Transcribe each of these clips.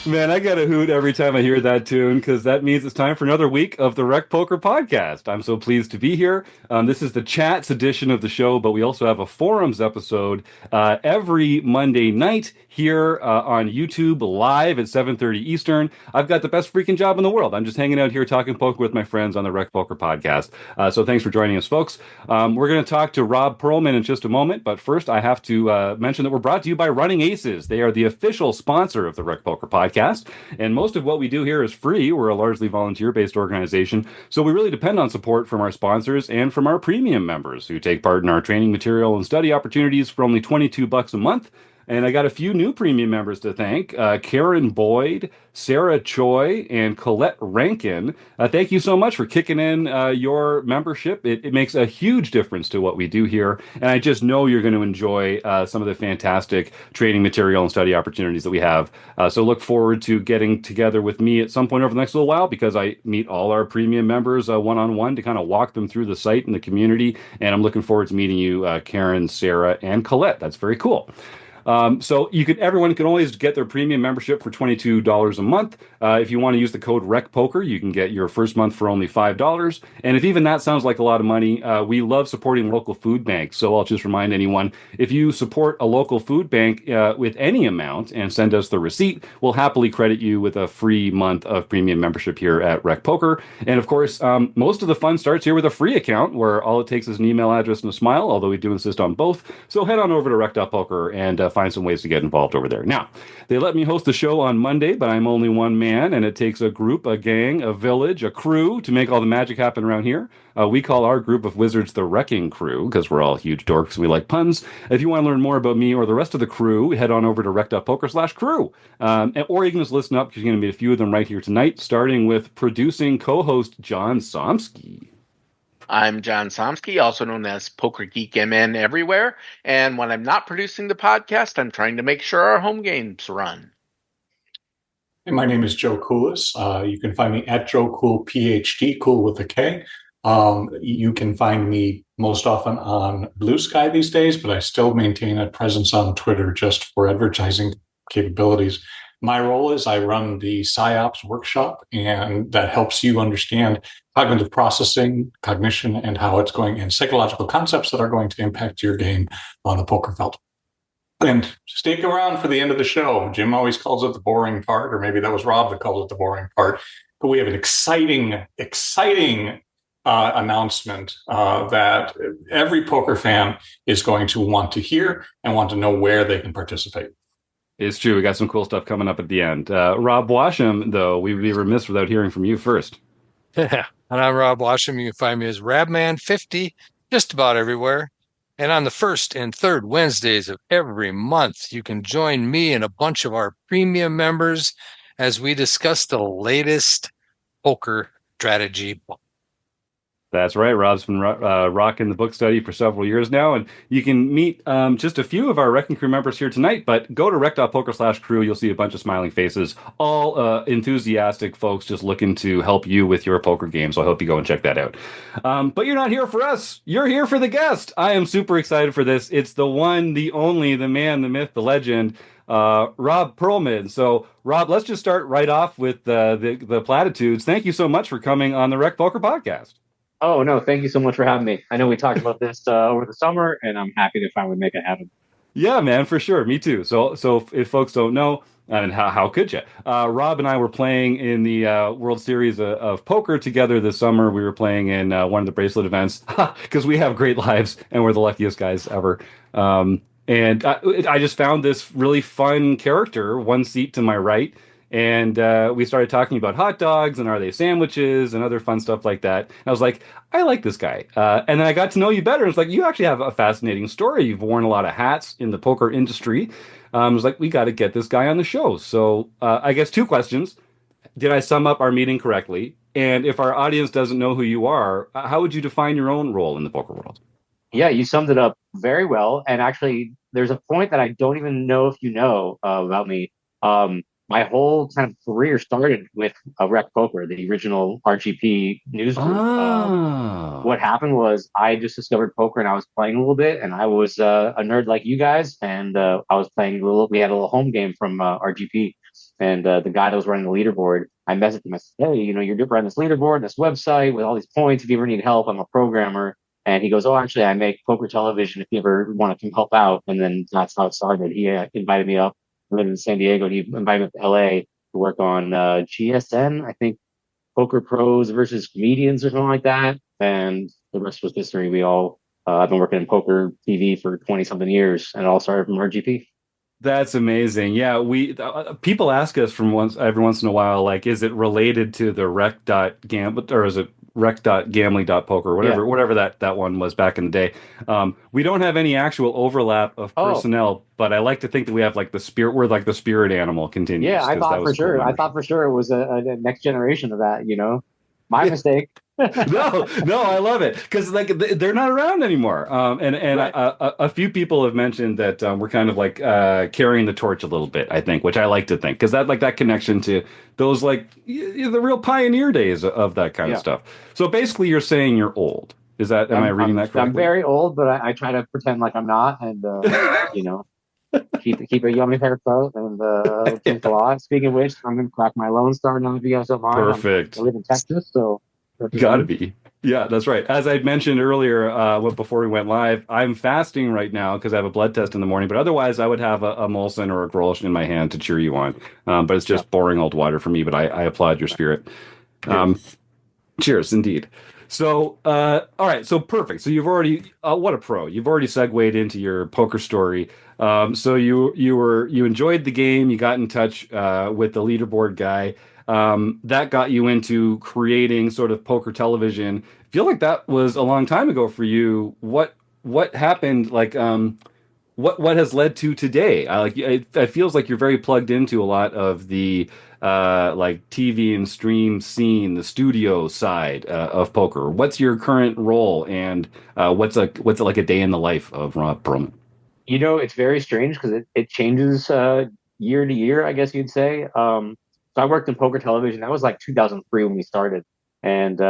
Man, I get a hoot every time I hear that tune because that means it's time for another week of the Rec Poker Podcast. I'm so pleased to be here. This is the chats edition of the show, but we also have a forums episode every Monday night here on YouTube live at 7:30 Eastern. I've got the best freaking job in the world. I'm just hanging out here talking poker with my friends on the Rec Poker Podcast. So thanks for joining us, folks. We're going to talk to Rob Perelman in just a moment, but first I have to mention that we're brought to you by Running Aces. They are the official sponsor of the Rec Poker Podcast, and most of what we do here is free. We're a largely volunteer-based organization, so we really depend on support from our sponsors and from our premium members who take part in our training material and study opportunities for only $22 a month. And I got a few new premium members to thank. Karen Boyd, Sarah Choi, and Colette Rankin. Thank you so much for kicking in your membership. It makes a huge difference to what we do here. And I just know you're going to enjoy some of the fantastic training material and study opportunities that we have. So look forward to getting together with me at some point over the next little while because I meet all our premium members one-on-one to kind of walk them through the site and the community. And I'm looking forward to meeting you, Karen, Sarah, and Colette. That's very cool. So everyone can always get their premium membership for $22 a month. If you want to use the code RecPoker, you can get your first month for only $5. And if even that sounds like a lot of money, we love supporting local food banks. So I'll just remind anyone, if you support a local food bank with any amount and send us the receipt, we'll happily credit you with a free month of premium membership here at RecPoker. And of course, most of the fun starts here with a free account where all it takes is an email address and a smile, although we do insist on both. So head on over to rec.poker and find some ways to get involved over there. Now, they let me host the show on Monday, but I'm only one man, and it takes a group, a gang, a village, a crew to make all the magic happen around here. We call our group of wizards the Wrecking Crew because we're all huge dorks and we like puns. If you want to learn more about me or the rest of the crew, head on over to rec.poker/crew. Or you can just listen up because you're going to meet a few of them right here tonight, starting with producing co-host John Somsky. I'm John Somsky, also known as Poker Geek MN everywhere. And when I'm not producing the podcast, I'm trying to make sure our home games run. And my name is Joe Kulas. You can find me at Joe Cool PhD, cool with a K. You can find me most often on Blue Sky these days, but I still maintain a presence on Twitter just for advertising capabilities. My role is I run the PsyOps workshop, and that helps you understand cognitive processing, cognition, and how it's going, and psychological concepts that are going to impact your game on the poker field. And stick around for the end of the show. Jim always calls it the boring part, or maybe that was Rob that called it the boring part. But we have an exciting announcement that every poker fan is going to want to hear and want to know where they can participate. It's true. We got some cool stuff coming up at the end. Rob Washam, though, we'd be remiss without hearing from you first. Yeah, and I'm Rob Washam. You can find me as Rabman50 just about everywhere. And on the first and third Wednesdays of every month, you can join me and a bunch of our premium members as we discuss the latest poker strategy book. That's right. Rob's been rocking the book study for several years now, and you can meet just a few of our Wrecking Crew members here tonight, but go to rec.poker/crew. You'll see a bunch of smiling faces, all enthusiastic folks just looking to help you with your poker game, so I hope you go and check that out. But you're not here for us. You're here for the guest. I am super excited for this. It's the one, the only, the man, the myth, the legend, Rob Perelman. So, Rob, let's just start right off with the platitudes. Thank you so much for coming on the Rec Poker Podcast. Oh, no, thank you so much for having me. I know we talked about this over the summer, and I'm happy to finally make it happen. Yeah, man, for sure. Me too. So if folks don't know, and how could you? Rob and I were playing in the World Series of Poker together this summer. We were playing in one of the bracelet events because we have great lives and we're the luckiest guys ever. And I just found this really fun character, one seat to my right. And we started talking about hot dogs and are they sandwiches and other fun stuff like that. And I was like, I like this guy. And then I got to know you better. It's like, you actually have a fascinating story. You've worn a lot of hats in the poker industry. I was like, we got to get this guy on the show. So I guess two questions. Did I sum up our meeting correctly? And if our audience doesn't know who you are, how would you define your own role in the poker world? Yeah, you summed it up very well. And actually, there's a point that I don't even know if you know about me. My whole kind of career started with Rec Poker, the original RGP news group. What happened was I just discovered poker and I was playing a little bit, and I was a nerd like you guys, and I was playing we had a little home game from RGP. And the guy that was running the leaderboard, I messaged him. I said, "Hey, you're running this leaderboard, this website with all these points. If you ever need help, I'm a programmer." And he goes, "Oh, actually, I make poker television. If you ever want to come help out." And then that's how it started. He invited me up. I live in San Diego. And he invited me up to LA to work on GSN, I think, Poker Pros versus Comedians or something like that. And the rest was history. I've been working in poker TV for 20 something years, and it all started from RGP. That's amazing. Yeah, we people ask us from every once in a while, like, is it related to the rec.gam or is it rec.gambling.poker, Yeah. whatever that one was back in the day. We don't have any actual overlap of Oh, personnel, but I like to think that we have like we're like the spirit animal yeah. continues I because that thought was for a cool sure. I membership. thought for sure it was a next generation of that. My Yeah. mistake. No, I love it because like they're not around anymore. And Right. a few people have mentioned that we're kind of like carrying the torch a little bit, I think, which I like to think because that connection to those like the real pioneer days of that kind of Yeah. stuff. So basically, you're saying you're old. Am I reading that I'm correctly? very old, but I try to pretend like I'm not, and you know, keep a yummy haircut and drink a lot. Speaking of which, I'm gonna crack my Lone Star now if you guys don't mind. I Perfect. live in Texas, so Gotta represent. be. Yeah, that's right. As I mentioned earlier, before we went live, I'm fasting right now because I have a blood test in the morning. But otherwise, I would have a Molson or a Grolsch in my hand to cheer you on. But it's Yeah. just boring old water for me. But I applaud your spirit. Um, Cheers. cheers, indeed. So, all right. So perfect. So you've already, what a pro. You've already segued into your poker story. So you enjoyed the game. You got in touch with the leaderboard guy. That got you into creating sort of poker television. I feel like that was a long time ago for you. What happened? Like, what has led to today? It feels like you're very plugged into a lot of the like TV and stream scene, the studio side of poker. What's your current role, and what's it like a day in the life of Rob Perelman? It's very strange because it changes year to year, I guess you'd say. So I worked in poker television. That was like 2003 when we started, and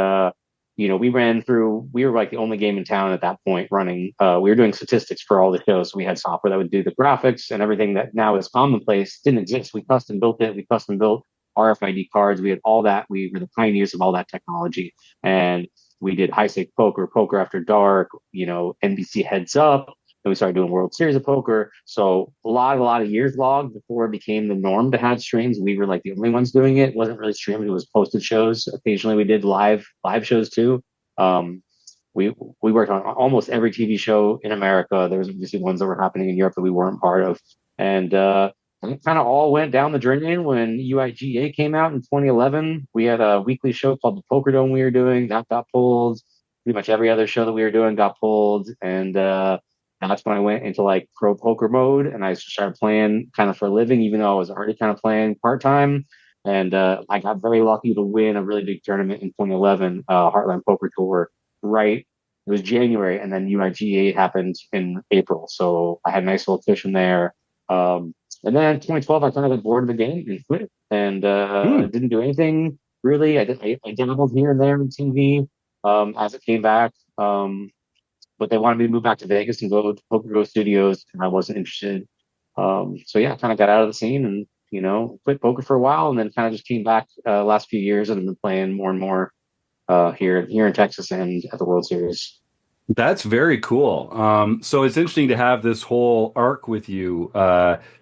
we were like the only game in town at that point running. We were doing statistics for all the shows. So we had software that would do the graphics and everything that now is commonplace didn't exist. We custom built it. We custom built RFID cards. We had all that. We were the pioneers of all that technology, and we did high stake poker, poker after dark. NBC Heads Up. Then we started doing World Series of Poker. So a lot of years logged before it became the norm to have streams. We were like the only ones doing it. It wasn't really streamed. It was posted shows. Occasionally we did live shows too. Um, we worked on almost every TV show in America. There was obviously ones that were happening in Europe that we weren't part of. And it kind of all went down the drain when UIGA came out in 2011. We had a weekly show called the Poker Dome we were doing. That got pulled. Pretty much every other show that we were doing got pulled. And that's when I went into like pro poker mode and I started playing kind of for a living, even though I was already kind of playing part time. And I got very lucky to win a really big tournament in 2011, Heartland Poker Tour. Right, it was January, and then UIGA happened in April, so I had a nice little cushion there. And then in 2012, I kind of got bored of the game and quit, and Hmm. didn't do anything really. I dabbled here and there in TV as it came back. But they wanted me to move back to Vegas and go to Poker Go Studios, and I wasn't interested. So yeah, kind of got out of the scene and quit poker for a while, and then kind of just came back last few years and been playing more and more here in Texas and at the World Series. That's very cool. So it's interesting to have this whole arc with you.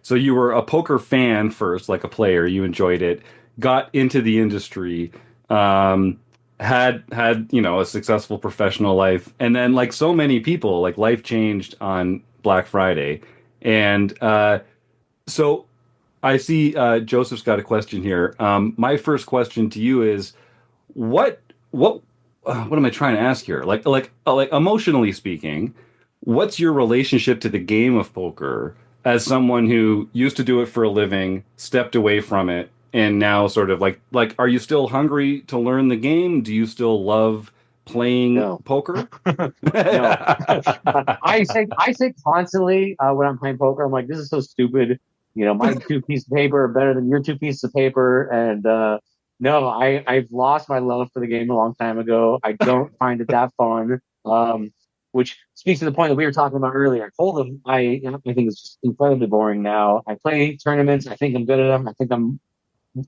So you were a poker fan first, like a player. You enjoyed it, got into the industry, um, had a successful professional life, and then like so many people, like life changed on Black Friday. And so I see Joseph's got a question here. My first question to you is what what am I trying to ask here? Like emotionally speaking, what's your relationship to the game of poker as someone who used to do it for a living, stepped away from it, and now sort of like are you still hungry to learn the game? Do you still love playing No, poker? no. I say constantly when I'm playing poker, I'm like, this is so stupid. My two pieces of paper are better than your two pieces of paper, and no, I've lost my love for the game a long time ago. I don't find it that fun. which speaks to the point that we were talking about earlier. Hold'em, I think is just incredibly boring now. I play tournaments. I think I'm good at them. I think I'm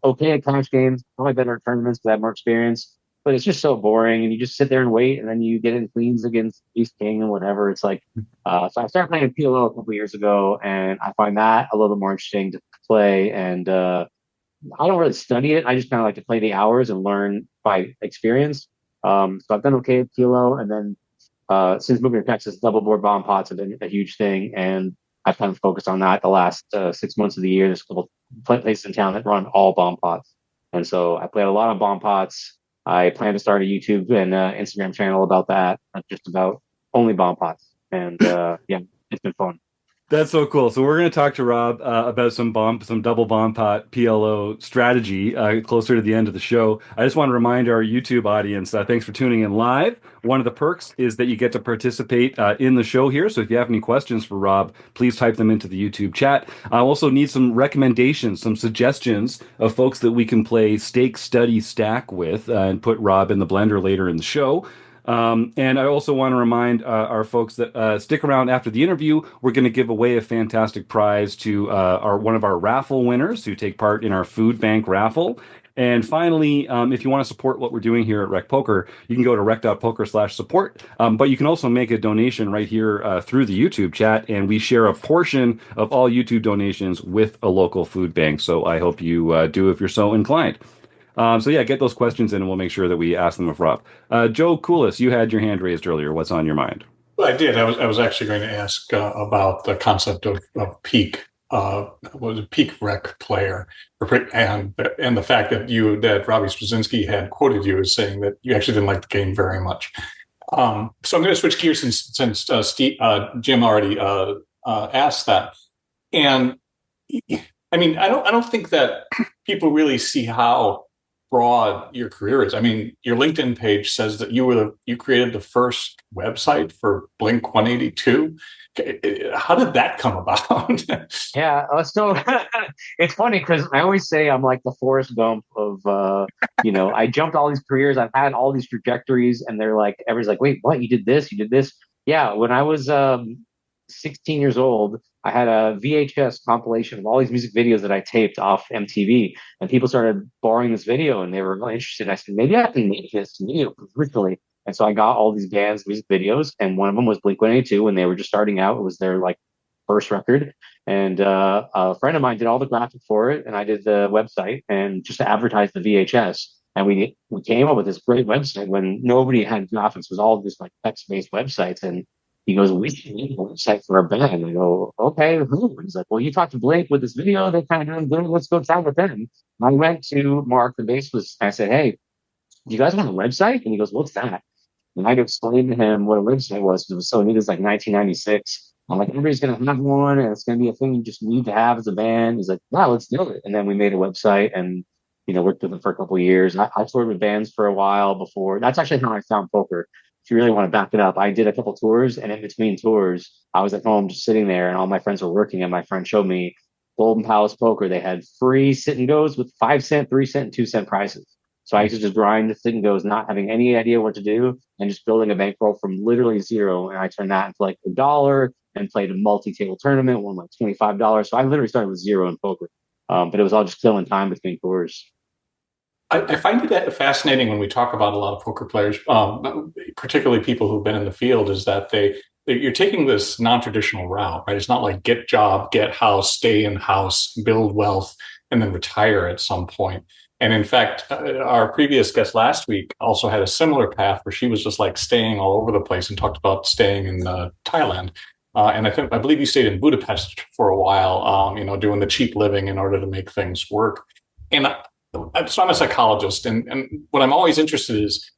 okay at cash games, probably better at tournaments because I have more experience. But it's just so boring, and you just sit there and wait, and then you get in queens against ace king and whatever. It's like, so I started playing PLO a couple years ago, and I find that a little more interesting to play. And I don't really study it. I just kind of like to play the hours and learn by experience. So I've done okay at PLO, and then since moving to Texas, double board bomb pots have been a huge thing, and I've kind of focused on that the last 6 months of the year. There's a couple places in town that run all bomb pots, and so I played a lot of bomb pots. I plan to start a YouTube and Instagram channel about that, just about only bomb pots, and yeah, it's been fun. That's so cool. So we're going to talk to Rob about some double bomb pot PLO strategy closer to the end of the show. I just want to remind our YouTube audience, thanks for tuning in live. One of the perks is that you get to participate in the show here. So if you have any questions for Rob, please type them into the YouTube chat. I also need some recommendations, some suggestions of folks that we can play stake, study, stack with and put Rob in the blender later in the show. And I also want to remind our folks that stick around after the interview. We're going to give away a fantastic prize to one of our raffle winners who take part in our food bank raffle. And finally, if you want to support what we're doing here at Rec Poker, you can go to rec.poker/support. But you can also make a donation right here through the YouTube chat, and we share a portion of all YouTube donations with a local food bank. So I hope you do if you're so inclined. So yeah, get those questions in, and we'll make sure that we ask them of Rob. Joe Kulas, you had your hand raised earlier. What's on your mind? Well, I did. I was actually going to ask about the concept of peak. Was a peak rec player, and the fact that Robbie Straczynski had quoted you as saying that you actually didn't like the game very much. So I'm going to switch gears since Jim already asked that, and I mean I don't think that people really see how broad your career is. I mean, your LinkedIn page says that you created the first website for Blink 182. How did that come about? Yeah, so it's funny because I always say I'm like the Forrest Gump of, I jumped all these careers, I've had all these trajectories, and everybody's like, wait, what? You did this? You did this? Yeah, when I was 16 years old, I had a VHS compilation of all these music videos that I taped off MTV, and people started borrowing this video, and they were really interested. I said, maybe I can make this video originally. And so I got all these bands' music videos, and one of them was Blink 182 when they were just starting out. It was their first record, and a friend of mine did all the graphic for it, and I did the website and just to advertise the VHS. And we came up with this great website when nobody had graphics. It was all just text-based websites, and he goes, we should make a website for our band. I go, okay, who? He's like, well, you talked to Blake with this video. They kind of doing good. Let's go chat with them. I went to Mark, the bassist. I said, hey, do you guys want a website? And he goes, what's that? And I explained to him what a website was because it was so neat. It was 1996. I'm like, everybody's going to have one, and it's going to be a thing you just need to have as a band. He's like, wow, let's do it. And then we made a website and, worked with them for a couple of years. I toured with bands for a while before. That's actually how I found poker. If you really want to back it up, I did a couple tours, and in between tours, I was at home just sitting there, and all my friends were working, and my friend showed me Golden Palace Poker. They had free sit and goes with 5 cent, 3 cent, and 2 cent prices. So I used to just grind the sit and goes, not having any idea what to do, and just building a bankroll from literally zero. And I turned that into $1 and played a multi-table tournament, won $25. So I literally started with zero in poker. But it was all just killing time between tours. I find it fascinating when we talk about a lot of poker players, particularly people who've been in the field, is that you're taking this non-traditional route, right? It's not like get job, get house, stay in house, build wealth, and then retire at some point. And in fact, our previous guest last week also had a similar path where she was just staying all over the place and talked about staying in Thailand. And I believe you stayed in Budapest for a while, doing the cheap living in order to make things work. And so I'm a psychologist, and what I'm always interested in is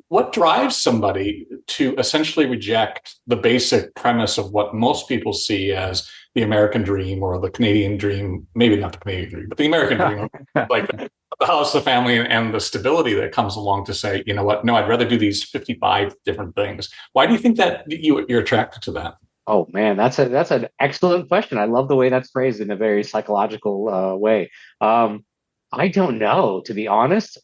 what drives somebody to essentially reject the basic premise of what most people see as the American dream or the Canadian dream, maybe not the Canadian dream, but the American dream, the house, the family, and the stability that comes along to say, you know what, no, I'd rather do these 55 different things. Why do you think that you're attracted to that? Oh man, that's an excellent question. I love the way that's phrased in a very psychological way. I don't know, to be honest.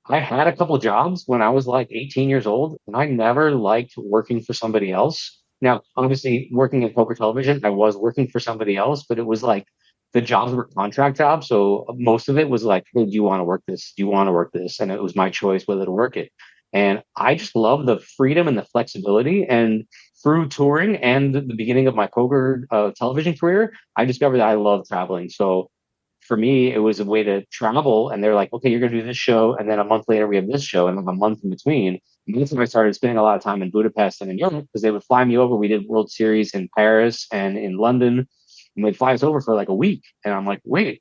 I had a couple jobs when I was like 18 years old, and I never liked working for somebody else. Now, obviously, working in poker television, I was working for somebody else, but it was like the jobs were contract jobs. So most of it was like, hey, do you want to work this? Do you want to work this? And it was my choice whether to work it. And I just love the freedom and the flexibility. And through touring and the beginning of my poker television career, I discovered that I love traveling. So for me, it was a way to travel. And they're like, okay, you're going to do this show. And then a month later, we have this show, and like a month in between. And that's when I started spending a lot of time in Budapest and in Europe because they would fly me over. We did World Series in Paris and in London. And they'd fly us over for like a week. And I'm like, wait,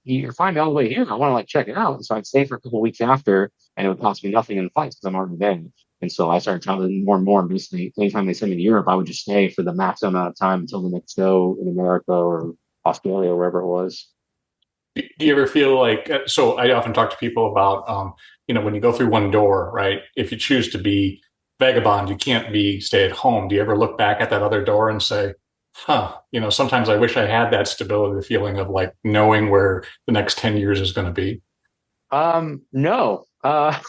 you're flying me all the way here. I want to like check it out. And so I'd stay for a couple of weeks after, and it would cost me nothing in the flights because I'm already there. And so I started traveling more and more. And basically, anytime they sent me to Europe, I would just stay for the maximum amount of time until the next show in America or Australia or wherever it was. Do you ever feel like, so I often talk to people about, when you go through one door, right? If you choose to be vagabond, you can't be stay at home. Do you ever look back at that other door and say, sometimes I wish I had that stability, the feeling of like knowing where the next 10 years is going to be? No. I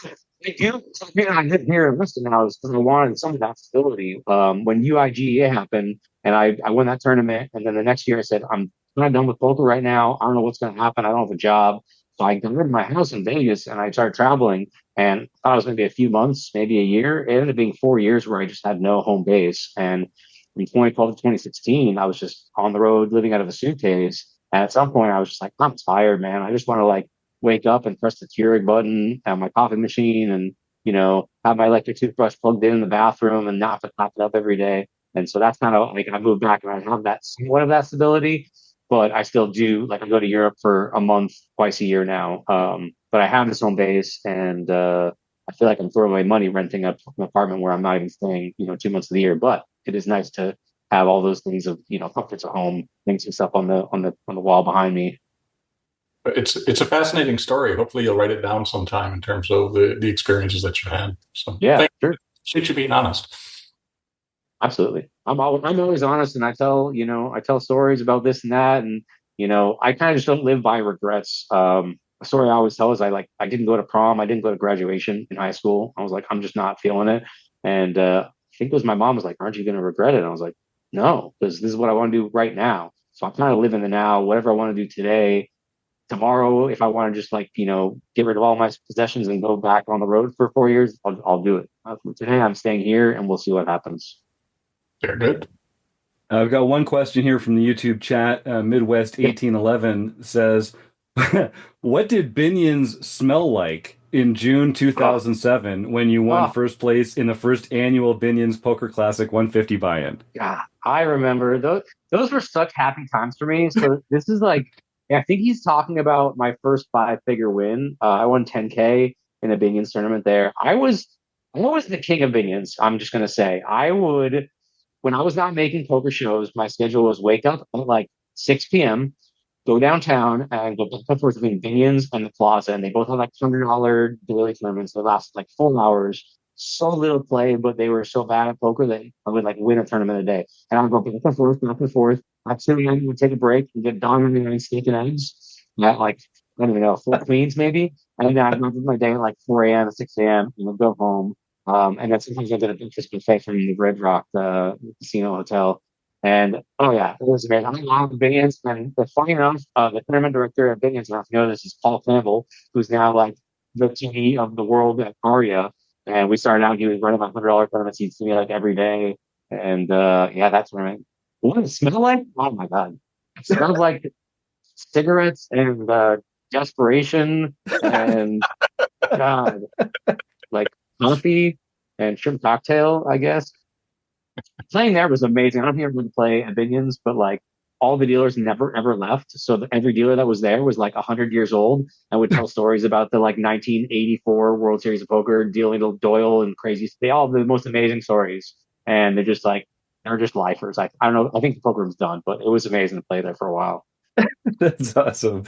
do. Something I did here in Weston now is because I wanted some of that stability. When UIGA happened and I won that tournament, and then the next year I said, I'm kind of done with poker right now. I don't know what's going to happen. I don't have a job. So I got rid of my house in Vegas and I started traveling, and I thought it was going to be a few months, maybe a year. It ended up being 4 years where I just had no home base. And from 2012 to 2016, I was just on the road living out of a suitcase. And at some point I was just like, I'm tired, man. I just want to like wake up and press the Keurig button on my coffee machine and, have my electric toothbrush plugged in the bathroom and not have to top it up every day. And so that's kind of like I moved back and I have that somewhat of that stability, but I still do like I go to Europe for a month twice a year now. But I have this home base, and I feel like I'm throwing away money renting an apartment where I'm not even staying, 2 months of the year. But it is nice to have all those things of, comforts at home, things and stuff on the wall behind me. It's a fascinating story. Hopefully you'll write it down sometime in terms of the experiences that you've had. So yeah, sure. Appreciate you being honest. Absolutely. I'm always honest, and I tell stories about this and that. And, I kind of just don't live by regrets. A story I always tell is I didn't go to prom. I didn't go to graduation in high school. I was like, I'm just not feeling it. And, I think it was my mom was like, aren't you going to regret it? And I was like, no, because this is what I want to do right now. So I kind of live in the now, whatever I want to do today. Tomorrow, if I want to just get rid of all my possessions and go back on the road for 4 years, I'll do it. Today I'm staying here and we'll see what happens. Very good. I've got one question here from the YouTube chat. Midwest 1811 says, what did Binions smell like in June 2007 when you won first place in the first annual Binions Poker Classic 150 buy-in? Yeah, I remember those were such happy times for me. So this is like, I think he's talking about my first 5-figure win. I won 10K in a Binions tournament there. I was the king of Binions. I'm just gonna say when I was not making poker shows, my schedule was wake up at like 6 p.m., go downtown and go back and forth between Binions and the Plaza. And they both had like $100 daily tournaments that lasted like 4 hours. So little play, but they were so bad at poker that I would like win a tournament a day. And I would go back and forth, back and forth. At 2 a.m., would take a break and get done on steak and eggs. At like, I don't even know, 4 queens maybe. And then I'd go through my day at like 4 a.m., 6 a.m., go home. And then sometimes I did a breakfast buffet from the Red Rock casino hotel. And oh yeah, it was amazing. I love Binions. And funny enough, the tournament director at Binions, I don't know if you know this, is Paul Campbell, who's now like the TV of the world at Aria. And we started out, he was running my $100 tournaments. He'd see me like every day. And that tournament. What did it smell like? Oh my God. It smelled like cigarettes and desperation and God, like coffee and shrimp cocktail, I guess. Playing there was amazing. I don't think I ever play at Binions, but like all the dealers never ever left. So every dealer that was there was like 100 years old and would tell stories about the like 1984 World Series of Poker, dealing with Doyle and crazy. They all have the most amazing stories, and they're just lifers. I don't know. I think the poker room's done, but it was amazing to play there for a while. That's awesome.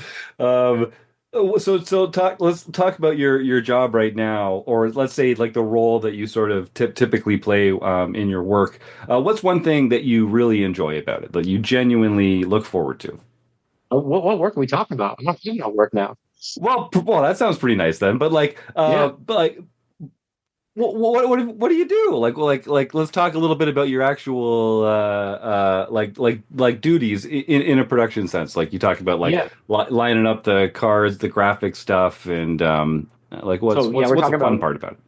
Let's talk about your job right now, or let's say like the role that you sort of typically play in your work. What's one thing that you really enjoy about it, that you genuinely look forward to? What work are we talking about? I'm not doing no work now. Well, that sounds pretty nice then. But like, Yeah. what do you do? Like, let's talk a little bit about your actual like duties in a production sense. Like you talked about like Yeah. lining up the cards, the graphic stuff, and like So yeah, we're what's the talking fun about part about it?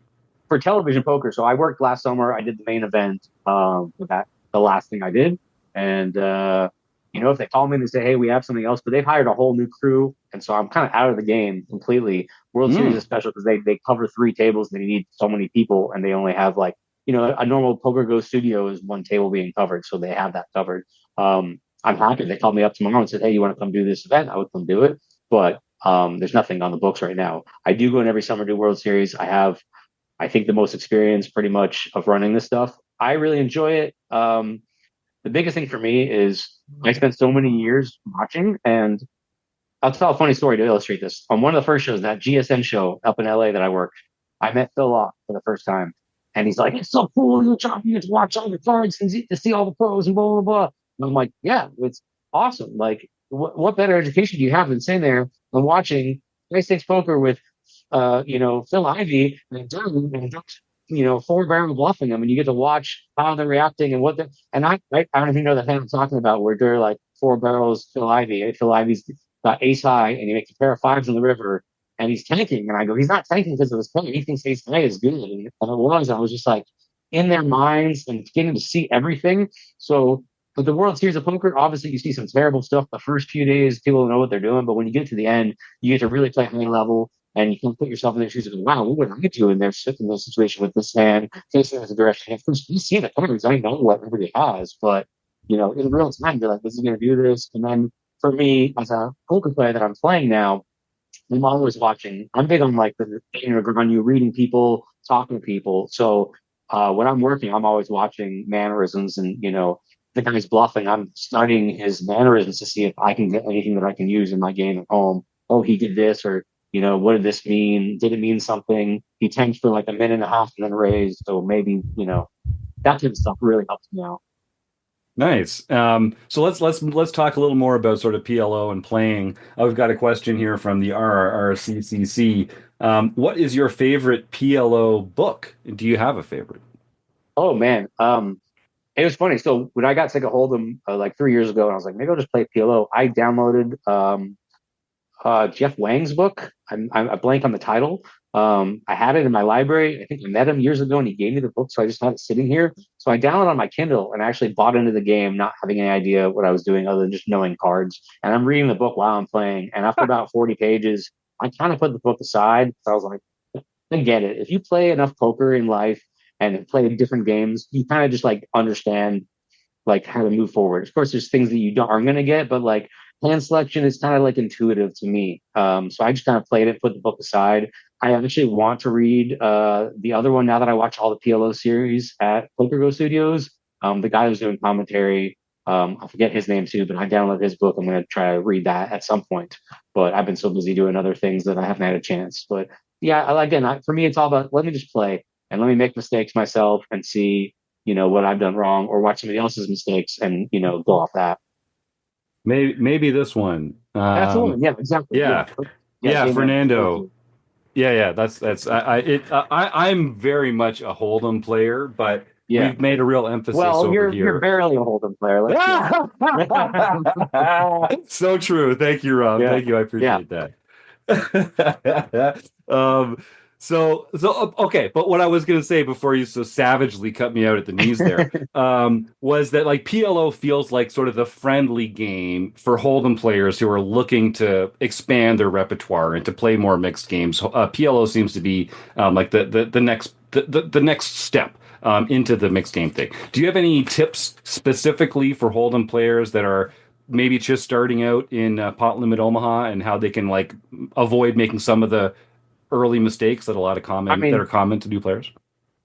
for television poker. So I worked last summer. I did the main event. With that the last thing I did, and if they call me and they say, "Hey, we have something else," but they've hired a whole new crew, and so I'm kind of out of the game completely. World Series Mm. is special because they cover 3 tables. And they need so many people, and they only have like a normal Poker Go studio is 1 table being covered, so they have that covered. I'm happy they called me up tomorrow and said, "Hey, you want to come do this event?" I would come do it, but there's nothing on the books right now. I do go in every summer to World Series. I think the most experience pretty much of running this stuff. I really enjoy it. The biggest thing for me is I spent so many years watching, and I'll tell a funny story to illustrate this. On one of the first shows, that GSN show up in LA that I worked, I met Phil Off for the first time. And he's like, "It's so cool. You get to watch all the cards and to see all the pros and blah, blah, blah." And I'm like, "Yeah, it's awesome. Like, what better education do you have than sitting there and watching high stakes poker with Phil Ivey and Dylan and four-barrel bluffing them, and you get to watch how they're reacting and what they and I don't know if you know the thing I'm talking about, where they're like 4 barrels Phil Ivey. Phil Ivey's got ace high, and he makes a pair of fives in the river, and he's tanking. And I go, he's not tanking because of his play. He thinks ace high is good, and I was just like in their minds and getting to see everything. So. But the World Series of Poker, obviously, you see some terrible stuff the first few days. People don't know what they're doing, but when you get to the end, you get to really play high level, and you can put yourself in their shoes and go, "Wow, what would I do in their situation with this hand facing this direction?" Of course, you see the cards. I know what everybody has, but in real time, you're like, "Is he going to do this?" And then for me, as a poker player that I'm playing now, I'm always watching. I'm big on like on you reading people, talking to people. So when I'm working, I'm always watching mannerisms, and the guy's bluffing. I'm studying his mannerisms to see if I can get anything that I can use in my game at home. Oh, he did this, or what did this mean? Did it mean something? He tanked for like a minute and a half and then raised. So maybe that type of stuff really helps me out. Nice. So let's talk a little more about sort of PLO and playing. I've got a question here from the RRCCC. What is your favorite PLO book? Do you have a favorite? Oh man, it was funny. So when I got sick of Hold'em like 3 years ago, and I was like, maybe I'll just play PLO. I downloaded Jeff Wang's book. I blank on the title. I had it in my library. I think I met him years ago, and he gave me the book, so I just had it sitting here. So I downloaded on my Kindle and actually bought into the game, not having any idea what I was doing other than just knowing cards. And I'm reading the book while I'm playing. And after about 40 pages, I kind of put the book aside. So I was like, I get it. If you play enough poker in life and play different games, you kind of just like understand like how to move forward. Of course, there's things that you aren't going to get, but like hand selection is kind of like intuitive to me. So I just kind of played it, put the book aside. I actually want to read the other one now that I watch all the PLO series at Poker Go Studios. The guy who's doing commentary, I forget his name too, but I downloaded his book. I'm going to try to read that at some point. But I've been so busy doing other things that I haven't had a chance. But yeah, again, for me, it's all about let me just play and let me make mistakes myself and see what I've done wrong, or watch somebody else's mistakes and go off that. Maybe this one. That's the one. Yeah, exactly. Yeah, Yeah, Fernando. Yeah. That's I'm very much a Hold'em player, but Yeah. we've made a real emphasis Well, over you're here. barely a Hold'em player. Let's So true. Thank you, Rob. Yeah. Thank you. I Yeah. appreciate that. um, okay, but what I was going to say before you so savagely cut me out at the knees there, was that like PLO feels like sort of the friendly game for Hold'em players who are looking to expand their repertoire and to play more mixed games. PLO seems to be like the next step into the mixed game thing. Do you have any tips specifically for Hold'em players that are maybe just starting out in pot limit Omaha, and how they can like avoid making some of the early mistakes that that are common to new players?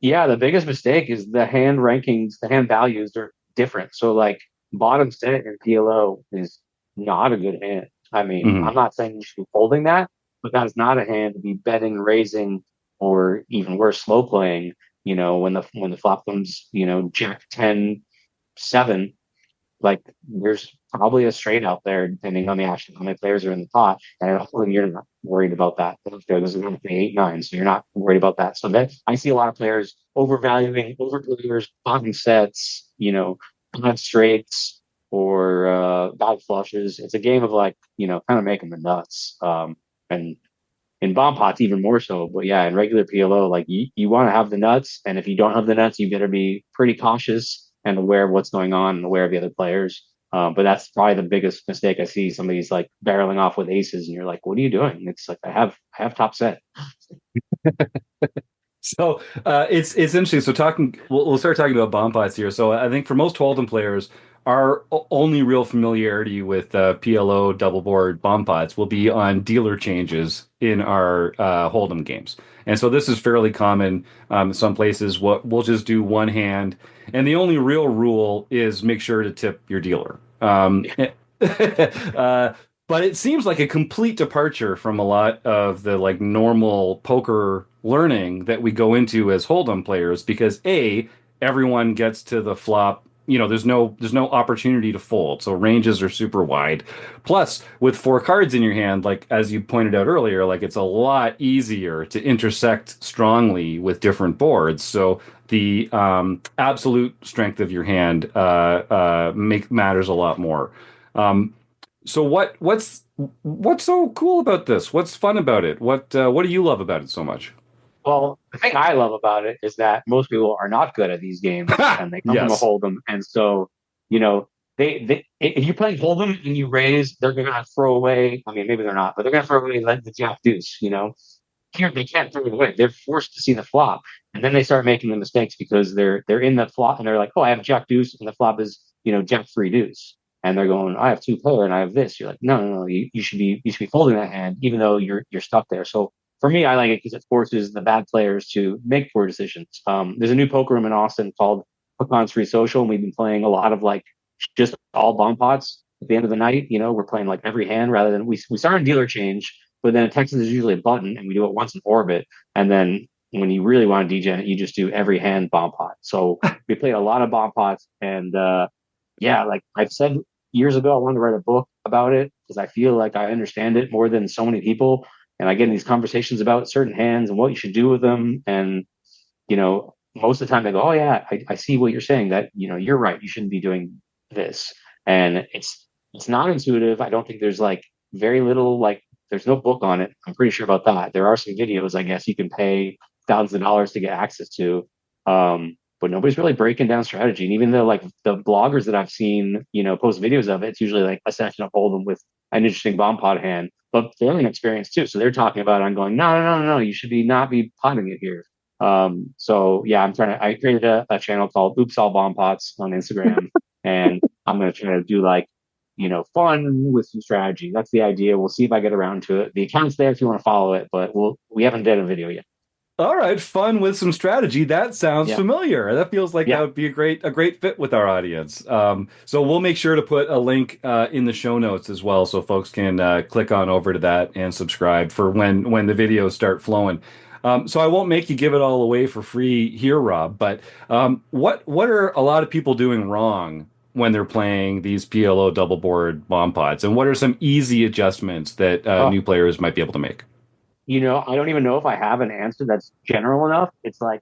Yeah, the biggest mistake is the hand rankings, the hand values are different. So like bottom set in PLO is not a good hand. I mean, Mm-hmm. I'm not saying you should be holding that, but that is not a hand to be betting, raising, or even worse, slow playing. When the flop comes, Jack 10 7, like there's probably a straight out there, depending on the action, how many players are in the pot. And hopefully you're not worried about that. There's going to be 8-9, so you're not worried about that. So that I see a lot of players overvaluing over players, bottom sets, bad straights or bad flushes. It's a game of like, kind of making the nuts. And in bomb pots even more so. But yeah, in regular PLO, like you want to have the nuts, and if you don't have the nuts, you better be pretty cautious and aware of what's going on and aware of the other players. But that's probably the biggest mistake I see. Somebody's like barreling off with aces, and you're like, "What are you doing?" And it's like, I have top set. So it's interesting. So we'll start talking about bomb pots here. So I think for most Hold'em players, our only real familiarity with PLO double board bomb pots will be on dealer changes in our Hold'em games. And so this is fairly common. Some places we'll just do one hand, and the only real rule is make sure to tip your dealer. But it seems like a complete departure from a lot of the like normal poker learning that we go into as Hold'em players because everyone gets to the flop. There's no opportunity to fold, so ranges are super wide. Plus, with 4 cards in your hand, like as you pointed out earlier, like it's a lot easier to intersect strongly with different boards. So the absolute strength of your hand matters a lot more. So what's so cool about this? What's fun about it? What do you love about it so much? Well, the thing I love about it is that most people are not good at these games, and they come from a Yes. Hold'em, and so they if you're playing Hold'em and you raise, they're gonna throw away. I mean, maybe they're not, but they're gonna throw away like the Jack Deuce. Here they can't throw it away. They're forced to see the flop, and then they start making the mistakes because they're in the flop and they're like, oh, I have Jack Deuce, and the flop is Jack 3 Deuce. And they're going, I have 2 pair and I have this. You're like, no. You should be folding that hand, even though you're stuck there. So for me, I like it because it forces the bad players to make poor decisions. There's a new poker room in Austin called Hook on Free Social, and we've been playing a lot of like just all bomb pots. At the end of the night, we're playing like every hand rather than we start on dealer change, but then in Texas is usually a button, and we do it once in orbit, and then when you really want to degen it, you just do every hand bomb pot. So we played a lot of bomb pots, and yeah, like I've said years ago, I wanted to write a book about it because I feel like I understand it more than so many people. And I get in these conversations about certain hands and what you should do with them. And, most of the time they go, oh yeah, I see what you're saying, that, you're right. You shouldn't be doing this. And it's not intuitive. I don't think there's like very little, like there's no book on it. I'm pretty sure about that. There are some videos, I guess you can pay thousands of dollars to get access to. But nobody's really breaking down strategy. And even though like the bloggers that I've seen, post videos of it, it's usually like a session of Hold'em with an interesting bomb pot hand, but they're an experience too. So they're talking about it. I'm going, no. You should not be potting it here. So yeah, I created a channel called Oops All Bomb Pots on Instagram, and I'm going to try to do like, fun with some strategy. That's the idea. We'll see if I get around to it. The account's there if you want to follow it, but we haven't done a video yet. All right, fun with some strategy. That sounds familiar. That feels like that would be a great fit with our audience. So we'll make sure to put a link in the show notes as well, so folks can click on over to that and subscribe for when the videos start flowing. So I won't make you give it all away for free here, Rob. But what are a lot of people doing wrong when they're playing these PLO double board bomb pots, and what are some easy adjustments that new players might be able to make? I don't even know if I have an answer that's general enough. It's like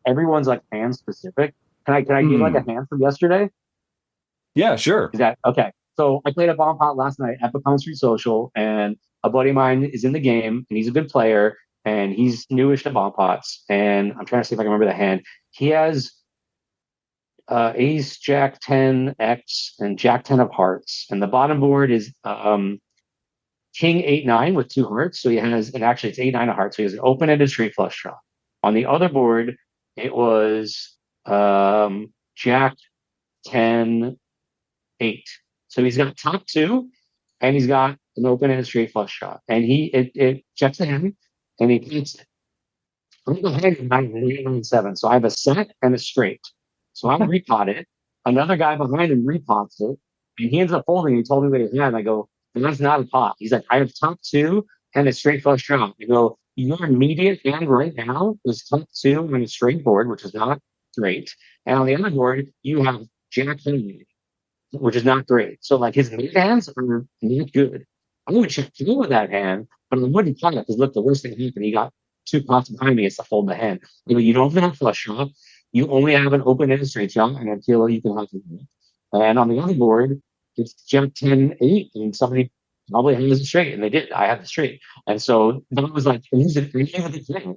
everyone's like hand specific. Can I give like a hand from yesterday? Yeah, sure. Is that okay? So I played a bomb pot last night at Pecan Street Social, and a buddy of mine is in the game, and he's a good player, and he's newish to bomb pots. And I'm trying to see if I can remember the hand. He has Ace, Jack 10, X, and Jack 10 of hearts, and the bottom board is King 8-9 with 2 hearts. So he has, and actually it's 8-9 of hearts. So he has an open-ended straight flush draw. On the other board, it was Jack 10, 8. So he's got top 2, and he's got an open-ended straight flush draw. And it checks the hand, and he puts it. I'm behind him 9-7. So I have a set and a straight. So I repot it. Another guy behind him repots it, and he ends up folding. He told me what he had, and I go, and that's not a pot. He's like, I have top 2 and a straight flush draw. I go, your immediate hand right now is top 2 on a straight board, which is not great. And on the other board, you have Jack 10. which is not great. So like his mid hands are not good. I would check through with that hand, but I wouldn't play it because look, the worst thing happened. He got two pots behind me. It's to fold the hand. You don't have a flush shot. You only have an open and a straight shot, and until you can have it. And on the other board, it's Jack 10-8, and somebody probably has a straight, and they did. I had the straight. And so that was like, it was a thing.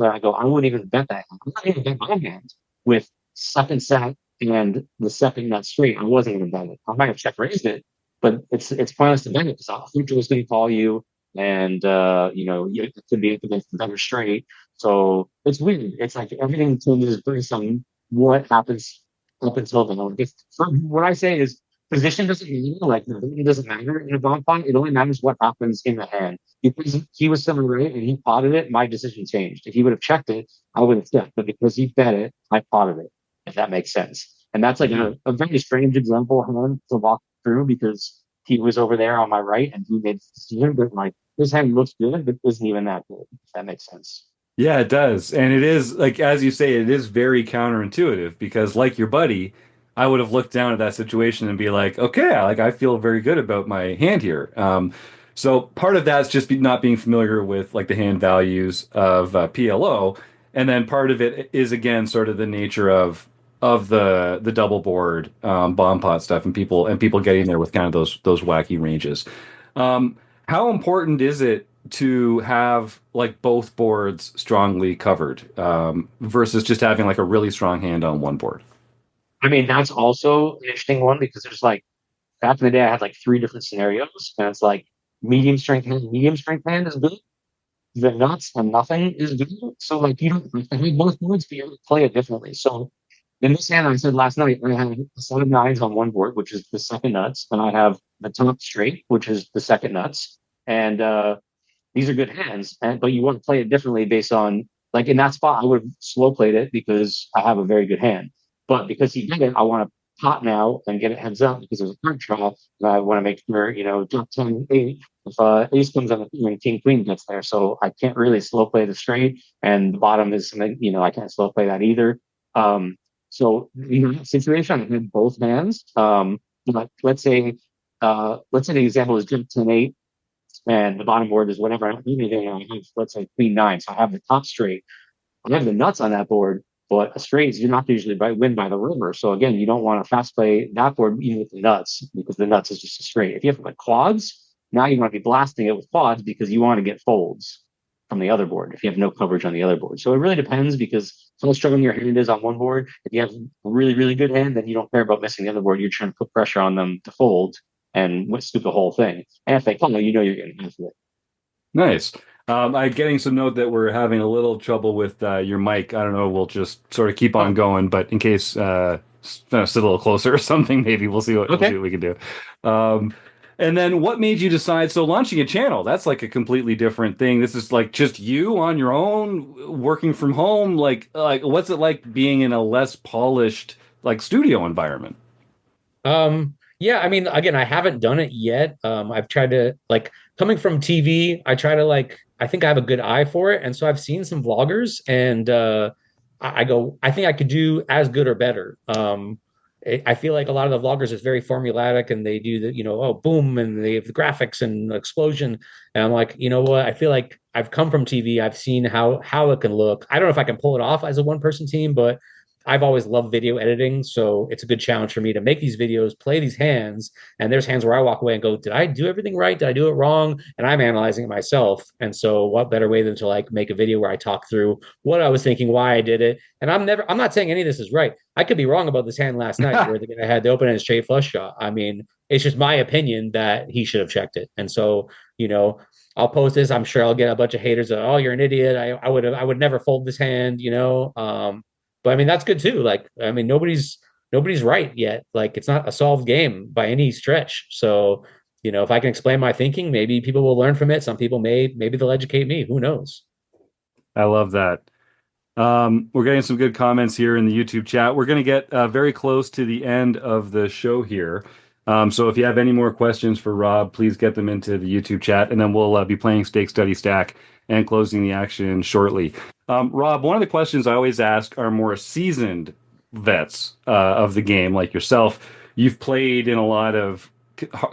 I go, I wouldn't even bet that. I wouldn't even bet my hand with second set and the second nut straight. I wasn't even bet it. I might have check raised it, but it's pointless to bet it because Future was going to call you, and you could be up against the better straight. So it's weird. It's like everything changes based on what happens up until then. What I say is position doesn't matter. Like it doesn't matter in a bomb pot. It only matters what happens in the hand. Because he was semi right and he potted it, my decision changed. If he would have checked it, I would have checked. But because he bet it, I potted it. If that makes sense. And that's like a very strange example of him to walk through because he was over there on my right and he made the decision. But like his hand looks good, but isn't even that good. If that makes sense. Yeah, it does. And it is, like, as you say, it is very counterintuitive because, like your buddy, I would have looked down at that situation and be like, okay, like, I feel very good about my hand here. So part of that's just not being familiar with, like, the hand values of PLO. And then part of it is, again, sort of the nature of the double board bomb pot stuff and people getting there with kind of those wacky ranges. Um, how important is it to have like both boards strongly covered versus just having like a really strong hand on one board? I mean, that's also an interesting one because there's like back in the day, I had like three different scenarios, and it's like medium strength hand is good. The nuts and nothing is good. So like you don't have to have both boards, but you have to play it differently. So in this hand, I said last night, I have a set of nines on one board, which is the second nuts, and I have the top straight, which is the second nuts. And these are good hands, but you want to play it differently based on like in that spot, I would have slow played it because I have a very good hand. But because he did it, I want to pot now and get it heads up because there's a card draw. And I want to make sure, Jack 10-8, if ace comes on the and king queen gets there. So I can't really slow play the straight. And the bottom is something, I can't slow play that either. So in that situation, I had both hands. But let's say the example is Jack 10-8 and the bottom board is whatever. I have, let's say queen 9. So I have the top straight. I have the nuts on that board, but a straight, you're not usually win by the river. So again, you don't want to fast play that board even with the nuts because the nuts is just a straight. If you have like quads, now you want to be blasting it with quads because you want to get folds from the other board if you have no coverage on the other board. So it really depends because how struggling your hand is on one board. If you have a really, really good hand, then you don't care about missing the other board. You're trying to put pressure on them to fold and scoop the whole thing. And if they come, you're getting half of it. Nice. I'm getting some note that we're having a little trouble with your mic. I don't know. We'll just sort of keep on going, but in case sit a little closer or something, maybe we'll see what we can do. And then what made you decide? So launching a channel, that's like a completely different thing. This is like just you on your own, working from home. Like what's it like being in a less polished like studio environment? Yeah, I mean, again, I haven't done it yet. I've tried to like coming from TV, I try to I think I have a good eye for it. And so I've seen some vloggers and I go, I think I could do as good or better. I feel like a lot of the vloggers is very formulatic and they do the, oh, boom, and they have the graphics and explosion. And I'm like, you know what? I feel like I've come from TV. I've seen how it can look. I don't know if I can pull it off as a one person team, but I've always loved video editing, so it's a good challenge for me to make these videos, play these hands, and there's hands where I walk away and go, did I do everything right? Did I do it wrong? And I'm analyzing it myself. And so what better way than to like make a video where I talk through what I was thinking, why I did it. And I'm not saying any of this is right. I could be wrong about this hand last night where the guy had the open and straight flush shot. I mean, it's just my opinion that he should have checked it. And so, I'll post this. I'm sure I'll get a bunch of haters. Oh, you're an idiot. I would never fold this hand, But I mean, that's good too. Like, I mean, nobody's right yet. Like, it's not a solved game by any stretch. So, if I can explain my thinking, maybe people will learn from it. Some people maybe they'll educate me. Who knows? I love that. We're getting some good comments here in the YouTube chat. We're going to get very close to the end of the show here. So if you have any more questions for Rob, please get them into the YouTube chat, and then we'll be playing Stake Study Stack and closing the action shortly. Rob, one of the questions I always ask are more seasoned vets of the game, like yourself. you've played in a lot of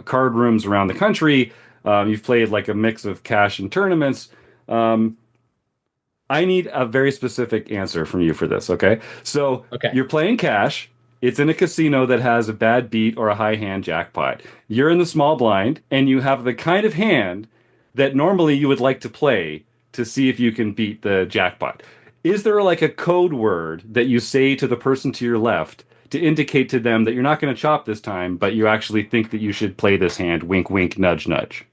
card rooms around the country. You've played like a mix of cash and tournaments. I need a very specific answer from you for this, okay? So Okay. you're playing cash. It's in a casino that has a bad beat or a high hand jackpot. You're in the small blind, and you have the kind of hand that normally you would like to play to see if you can beat the jackpot. Is there like a code word that you say to the person to your left to indicate to them that you're not going to chop this time, but you actually think that you should play this hand? Wink, wink, nudge, nudge.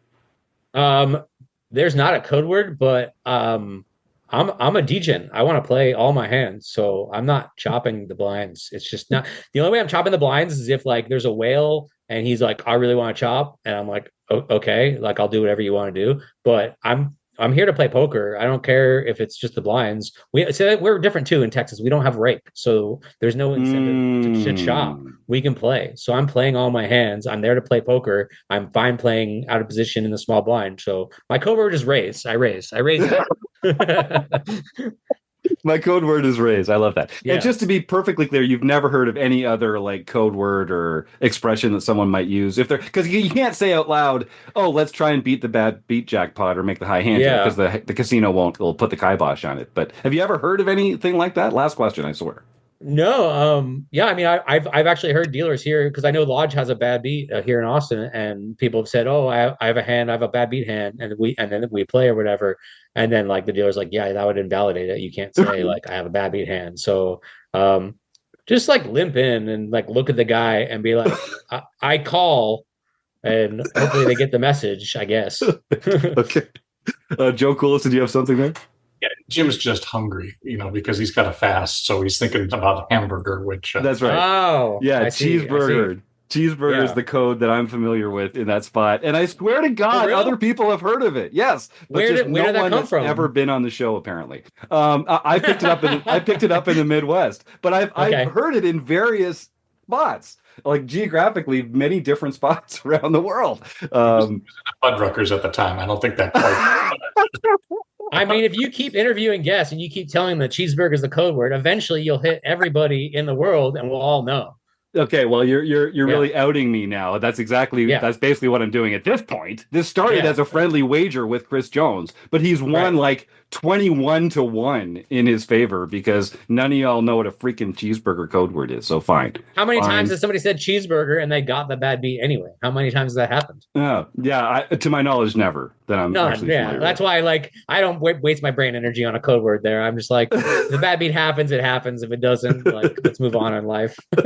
There's not a code word, but I'm a degen. I want to play all my hands, so I'm not chopping the blinds. It's just not the only way I'm chopping the blinds is if like there's a whale and he's like, I really want to chop, and I'm like, okay, like I'll do whatever you want to do. But I'm here to play poker. I don't care if it's just the blinds. We're different too in Texas. We don't have rake, so there's no incentive to chop. We can play. So I'm playing all my hands. I'm there to play poker. I'm fine playing out of position in the small blind. So my code word is raise. I raise. My code word is raise. I love that. Yeah. And just to be perfectly clear, you've never heard of any other like code word or expression that someone might use if they're because you can't say out loud, "Oh, let's try and beat the bad beat jackpot or make the high hand," because the casino will put the kibosh on it. But have you ever heard of anything like that? Last question, I swear. No, yeah, I mean, I've actually heard dealers here because I know Lodge has a bad beat here in Austin, and people have said, "Oh, I have a hand, I have a bad beat hand," and then we play or whatever, and then like the dealer's like, "Yeah, that would invalidate it. You can't say like I have a bad beat hand." So, just like limp in and like look at the guy and be like, I call, and hopefully they get the message, I guess. Okay, Joe Kulas, did you have something there? Yeah, Jim's just hungry, because he's got a fast, so he's thinking about a hamburger, which... That's right. Oh, yeah, cheeseburger. Cheeseburger is the code that I'm familiar with in that spot. And I swear to God, other people have heard of it. Yes. But where did that come that's from? Ever been on the show, apparently. I picked it up in the Midwest. But I've heard it in various spots. Like geographically, many different spots around the world. Fuddruckers at the time. I don't think that quite... I mean, if you keep interviewing guests and you keep telling them that cheeseburger is the code word, eventually you'll hit everybody in the world, and we'll all know. Okay, well, you're really outing me now. That's basically what I'm doing at this point. This started as a friendly wager with Chris Jones, but he's won like 21-1 in his favor because none of y'all know what a freaking cheeseburger code word is. So fine. How many times has somebody said cheeseburger and they got the bad beat anyway? How many times has that happened? To my knowledge, never. That I'm actually familiar that's with. why like I don't waste my brain energy on a code word there. I'm just like, if the bad beat happens, it happens. If it doesn't, like let's move on in life. All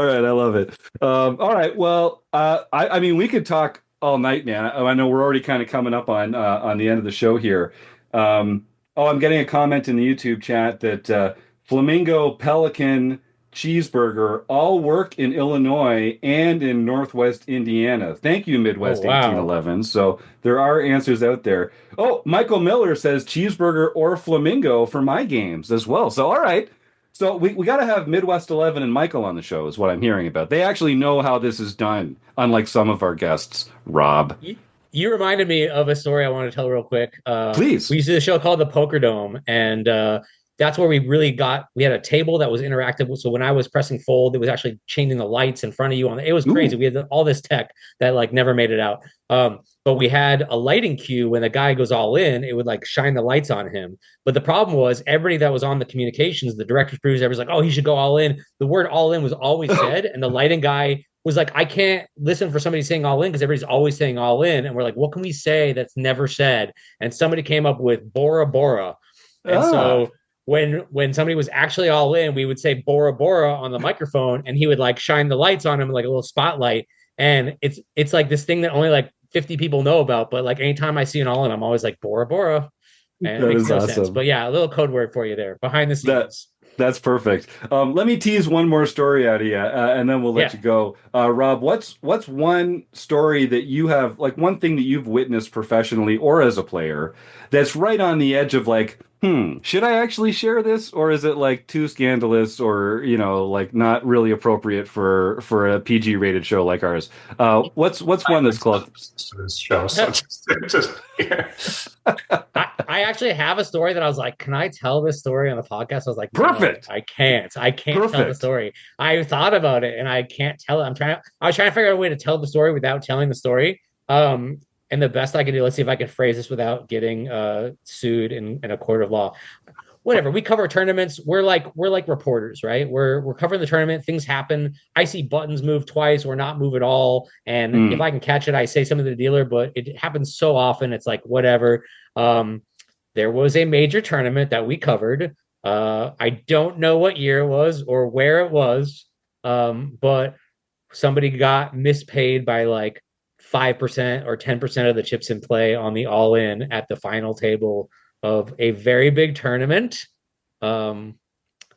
right, I love it. All right, well, I mean, we could talk all night, man. I know we're already kind of coming up on the end of the show here. I'm getting a comment in the YouTube chat that Flamingo, Pelican, Cheeseburger all work in Illinois and in Northwest Indiana. Thank you, Midwest 1811. So there are answers out there. Oh, Michael Miller says Cheeseburger or Flamingo for my games as well. So all right. So we got to have Midwest 11 and Michael on the show is what I'm hearing about. They actually know how this is done, unlike some of our guests, Rob. You reminded me of a story I want to tell real quick. Please. We used to do a show called The Poker Dome, and that's where we had a table that was interactive. So when I was pressing fold, it was actually changing the lights in front of you. It was crazy. We had all this tech that like never made it out. But we had a lighting cue when the guy goes all in, it would like shine the lights on him. But the problem was everybody that was on the communications, the director's crews, everybody's like, oh, he should go all in. The word all in was always said. And the lighting guy was like, I can't listen for somebody saying all in because everybody's always saying all in. And we're like, what can we say that's never said? And somebody came up with Bora Bora. And so when somebody was actually all in, we would say Bora Bora on the microphone and he would like shine the lights on him like a little spotlight. And it's like this thing that only like 50 people know about, but like anytime I see an all in, I'm always like Bora Bora. And it makes no sense. But yeah, a little code word for you there behind the scenes. That's perfect. Let me tease one more story out of you, and then we'll let you go. Rob, what's one story that you have, like one thing that you've witnessed professionally or as a player that's right on the edge of like, should I actually share this, or is it like too scandalous, or like not really appropriate for a PG rated show like ours? What's one that's close to this show? So I I actually have a story that I was like, can I tell this story on the podcast? I was like, no, Perfect. I can't. I can't tell the Perfect. story. I thought about it and I can't tell it. I was trying to figure out a way to tell the story without telling the story. And the best I can do, let's see if I can phrase this without getting sued in a court of law. Whatever, we cover tournaments. We're like reporters, right? We're covering the tournament. Things happen. I see buttons move twice or not move at all, and if I can catch it, I say something to the dealer. But it happens so often, it's like whatever. There was a major tournament that we covered. I don't know what year it was or where it was, but somebody got mispaid by like 5% or 10% of the chips in play on the all in at the final table of a very big tournament. Um,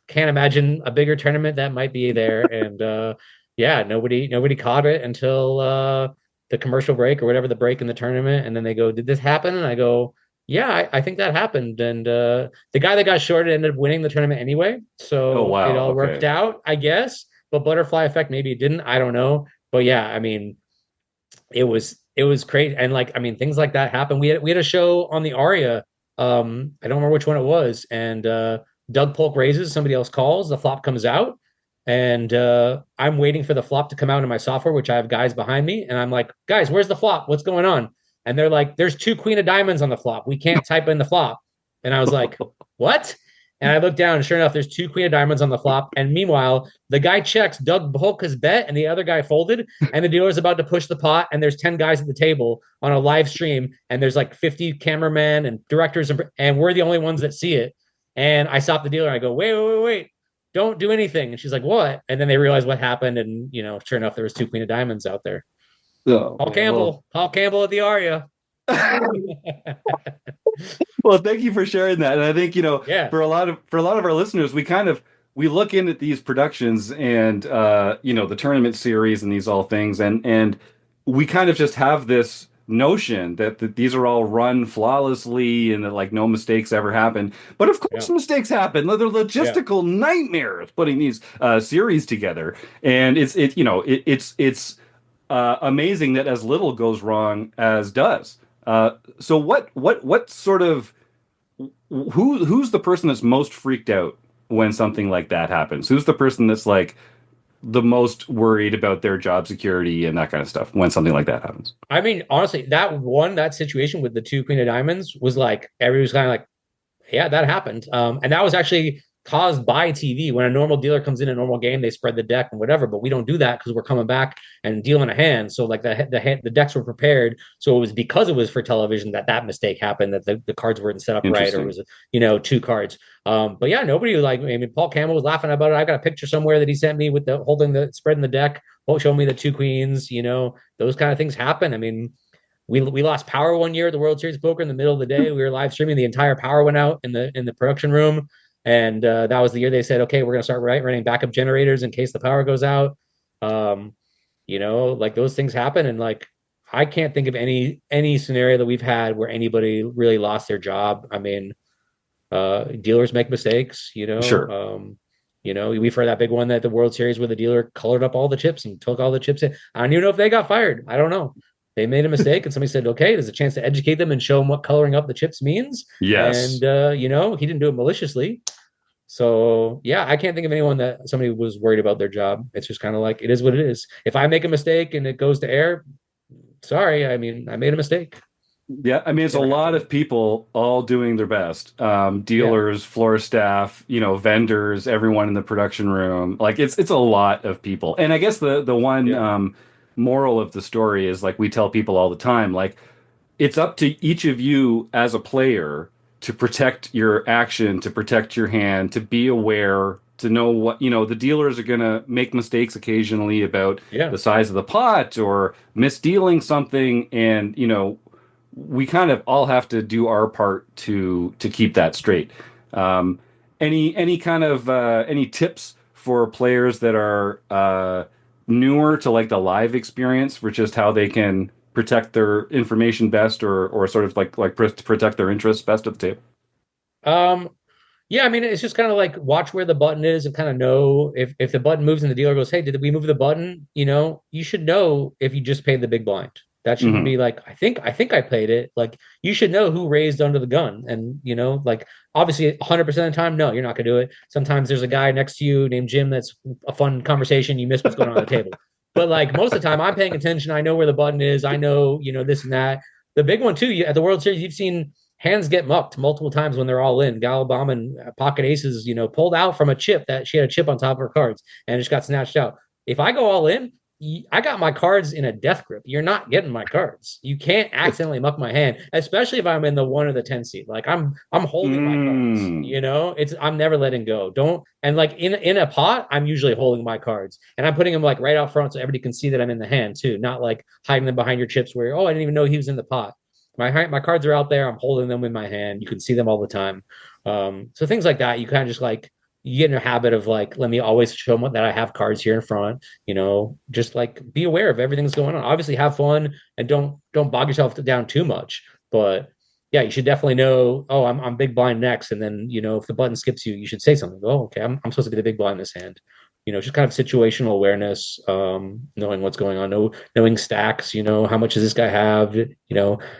can't imagine a bigger tournament that might be there. And yeah, nobody caught it until the commercial break or whatever the break in the tournament. And then they go, "Did this happen?" And I go, "Yeah, I think that happened." And the guy that got shorted ended up winning the tournament anyway. Oh So it wow. all worked Okay. out, I guess. But butterfly effect, maybe it didn't. I don't know. But yeah, I mean, it was crazy. And like, I mean, things like that happen. We had a show on the Aria. I don't remember which one it was. And Doug Polk raises, somebody else calls, the flop comes out, and I'm waiting for the flop to come out in my software, which I have guys behind me, and I'm like, guys, where's the flop? What's going on? And they're like, there's two queen of diamonds on the flop. We can't type in the flop. And I was like, what? And I looked down, and sure enough, there's two queen of diamonds on the flop. And meanwhile, the guy checks Doug Polk has bet, and the other guy folded, and the dealer's about to push the pot, and there's 10 guys at the table on a live stream, and there's like 50 cameramen and directors, and we're the only ones that see it. And I stopped the dealer. And I go, wait, don't do anything. And she's like, what? And then they realized what happened, and sure enough, there was two queen of diamonds out there. Oh, Paul Campbell at the Aria. Well, thank you for sharing that. And I think, Yeah, for a lot of our listeners, we look in at these productions and the tournament series and these all things, and we kind of just have this notion that these are all run flawlessly and that like no mistakes ever happen. But of course yeah, mistakes happen. They're yeah, logistical nightmares putting these series together. And it's amazing that as little goes wrong as does. So what sort of who's the person that's most freaked out when something like that happens? Who's the person that's like the most worried about their job security and that kind of stuff when something like that happens? I mean, honestly, that situation with the two queen of diamonds was like everybody was kind of like, yeah, that happened. And that was actually caused by TV. When a normal dealer comes in a normal game, they spread the deck and whatever, but we don't do that because we're coming back and dealing a hand. So like the decks were prepared. So it was because it was for television that mistake happened, that the cards weren't set up right, or it was two cards. But yeah, nobody like, I mean, Paul Campbell was laughing about it. I got a picture somewhere that he sent me with the holding the spreading the deck, showing me the two queens. Those kind of things happen. I mean, we lost power one year at the World Series of Poker in the middle of the day. We were live streaming. The entire power went out in the production room, and that was the year they said, "Okay, we're going to start running backup generators in case the power goes out." Like those things happen, and like I can't think of any scenario that we've had where anybody really lost their job. I mean, dealers make mistakes. Sure. We've heard that big one at the World Series where the dealer colored up all the chips and took all the chips in. I don't even know if they got fired. I don't know. They made a mistake and somebody said, okay, there's a chance to educate them and show them what coloring up the chips means. Yes. And, he didn't do it maliciously. So, yeah, I can't think of anyone that somebody was worried about their job. It's just kind of like, it is what it is. If I make a mistake and it goes to air, sorry. I mean, I made a mistake. Yeah, I mean, it's a lot of people all doing their best. Dealers, floor staff, vendors, everyone in the production room. Like it's a lot of people. And I guess the one moral of the story is like we tell people all the time, like it's up to each of you as a player to protect your action, to protect your hand, to be aware, to know what, the dealers are going to make mistakes occasionally about the size of the pot or misdealing something. And, we kind of all have to do our part to keep that straight. Any kind of any tips for players that are newer to like the live experience for just how they can protect their information best or sort of like protect their interests best at the table? Yeah, I mean, it's just kind of like watch where the button is and kind of know if the button moves and the dealer goes, hey, did we move the button? You should know if you just paid the big blind. That shouldn't be like, I think I played it. Like, you should know who raised under the gun. And, like, obviously 100% of the time, no, you're not going to do it. Sometimes there's a guy next to you named Jim that's a fun conversation. You miss what's going on the table. But like most of the time, I'm paying attention. I know where the button is. I know, this and that. The big one, too, at the World Series, you've seen hands get mucked multiple times when they're all in. Galabam and pocket aces, pulled out from a chip that she had a chip on top of her cards and it just got snatched out. If I go all in, I got my cards in a death grip. You're not getting my cards. You can't accidentally muck my hand, especially if I'm in the 1 or the 10 seat. Like I'm holding my cards. I'm never letting go. Don't and like in a pot, I'm usually holding my cards and I'm putting them like right out front so everybody can see that I'm in the hand too, not like hiding them behind your chips where I didn't even know he was in the pot. My cards are out there. I'm holding them in my hand. You can see them all the time. So things like that, you kind of just like you get in a habit of like, let me always show them that I have cards here in front. Just like be aware of everything that's going on. Obviously, have fun and don't bog yourself down too much. But yeah, you should definitely know. Oh, I'm big blind next, and then if the button skips you, you should say something. Oh, okay, I'm supposed to be the big blind in this hand. Just kind of situational awareness, knowing what's going on, knowing stacks, how much does this guy have?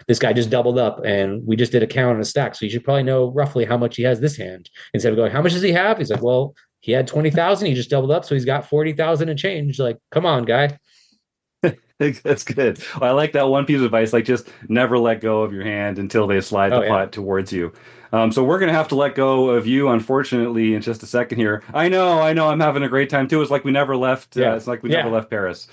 This guy just doubled up and we just did a count on a stack. So you should probably know roughly how much he has this hand instead of going, how much does he have? He's like, well, he had 20,000. He just doubled up. So he's got 40,000 and change. Like, come on, guy. That's good. Well, I like that one piece of advice, like just never let go of your hand until they slide the pot towards you. So we're going to have to let go of you, unfortunately, in just a second here. I know. I'm having a great time too. It's like we never left. It's like we never left Paris.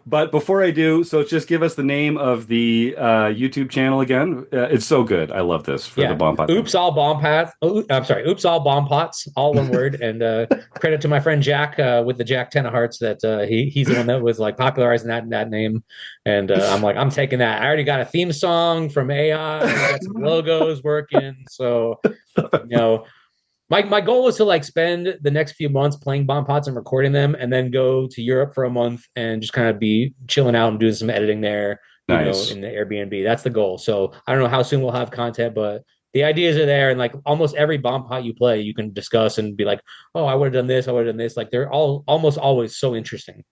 But before I do, so just give us the name of the YouTube channel again. It's so good. I love this for the bomb pot. Oops, all bomb pots. I'm sorry. Oops, all bomb pots. All one word. And credit to my friend Jack with the Jack 10 of Hearts that he's the one that was like popularizing that name. And I'm like, I'm taking that. I already got a theme song from AI. I got some logos working. So, my goal is to like spend the next few months playing bomb pots and recording them, and then go to Europe for a month and just kind of be chilling out and doing some editing there, nice. In the Airbnb. That's the goal. So I don't know how soon we'll have content, but the ideas are there. And like almost every bomb pot you play, you can discuss and be like, oh, I would have done this. I would have done this. Like they're all almost always so interesting.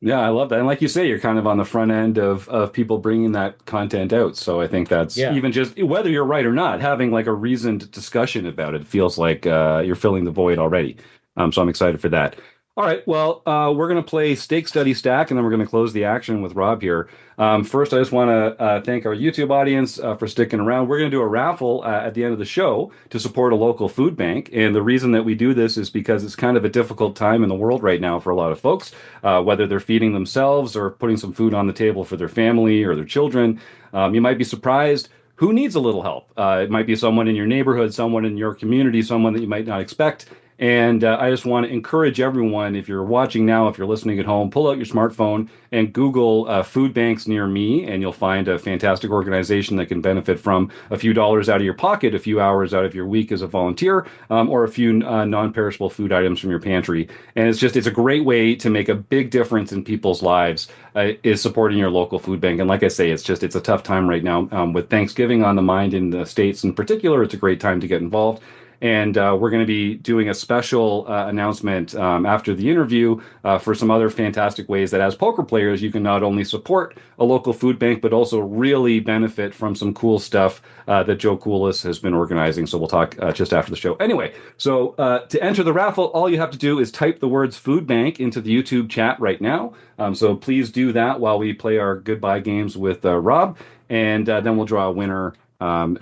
Yeah, I love that. And like you say, you're kind of on the front end of people bringing that content out. So I think that's even just whether you're right or not, having like a reasoned discussion about it feels like you're filling the void already. So I'm excited for that. All right. Well, we're going to play Stake Study Stack, and then we're going to close the action with Rob here. First, I just want to thank our YouTube audience for sticking around. We're going to do a raffle at the end of the show to support a local food bank. And the reason that we do this is because it's kind of a difficult time in the world right now for a lot of folks, whether they're feeding themselves or putting some food on the table for their family or their children. You might be surprised who needs a little help. It might be someone in your neighborhood, someone in your community, someone that you might not expect. And I just want to encourage everyone, if you're watching now, if you're listening at home, pull out your smartphone and Google food banks near me, and you'll find a fantastic organization that can benefit from a few dollars out of your pocket, a few hours out of your week as a volunteer, or a few non-perishable food items from your pantry. And it's a great way to make a big difference in people's lives, is supporting your local food bank. And like I say, it's a tough time right now with Thanksgiving on the mind in the States in particular. It's a great time to get involved. And we're going to be doing a special announcement after the interview for some other fantastic ways that as poker players, you can not only support a local food bank, but also really benefit from some cool stuff that Joe Kulas has been organizing. So we'll talk just after the show. Anyway, so to enter the raffle, all you have to do is type the words food bank into the YouTube chat right now. So please do that while we play our goodbye games with Rob. And then we'll draw a winner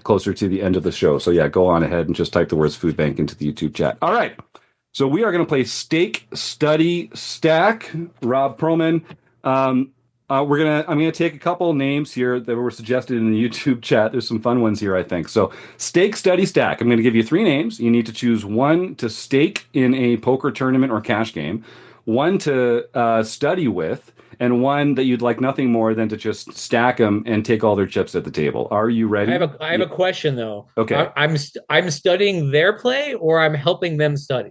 closer to the end of the show. So yeah, go on ahead and just type the words food bank into the YouTube chat. All right. So we are going to play Stake Study Stack. Rob Perelman. I'm going to take a couple names here that were suggested in the YouTube chat. There's some fun ones here, I think. So Stake Study Stack. I'm going to give you 3 names. You need to choose one to stake in a poker tournament or cash game, one to study with, and one that you'd like nothing more than to just stack them and take all their chips at the table. Are you ready? I have a question though. Okay. I'm studying their play, or I'm helping them study.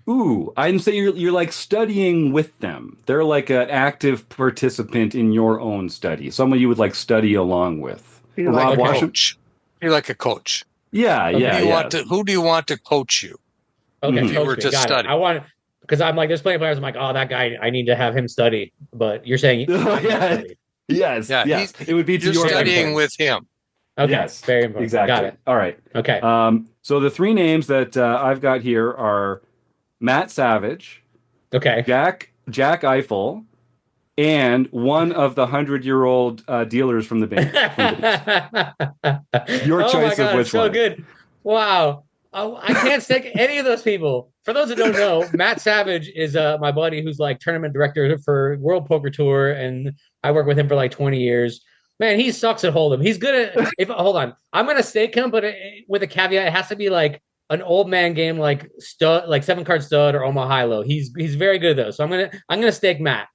Ooh, I'd say you're like studying with them. They're like an active participant in your own study. Someone you would like study along with. You're like a coach. You're like a coach. Yeah, okay. Who do you want to coach you? Okay, if you were to study. I want. Because I'm like, there's plenty of players. I'm like, oh, that guy, I need to have him study. But you're saying, yeah, Yes, Yeah, yes. It would be to You're your studying input. with him. Okay, Yes, very important. exactly. Got it. All right. Okay. So the three names that I've got here are Matt Savage, Okay. Jack Eiffel, and one of the 100-year-old dealers from the Binions. Your Oh my choice of God, which so one. good. Wow. Oh, I can't stick any of those people. For those that don't know, Matt Savage is my buddy who's like tournament director for World Poker Tour, and I work with him for like 20 years. Man, he sucks at hold'em. He's good at if hold on. I'm gonna stake him, but with a caveat, it has to be like an old man game like stud, like 7 card stud or Omaha high low. He's very good though. So I'm gonna stake Matt.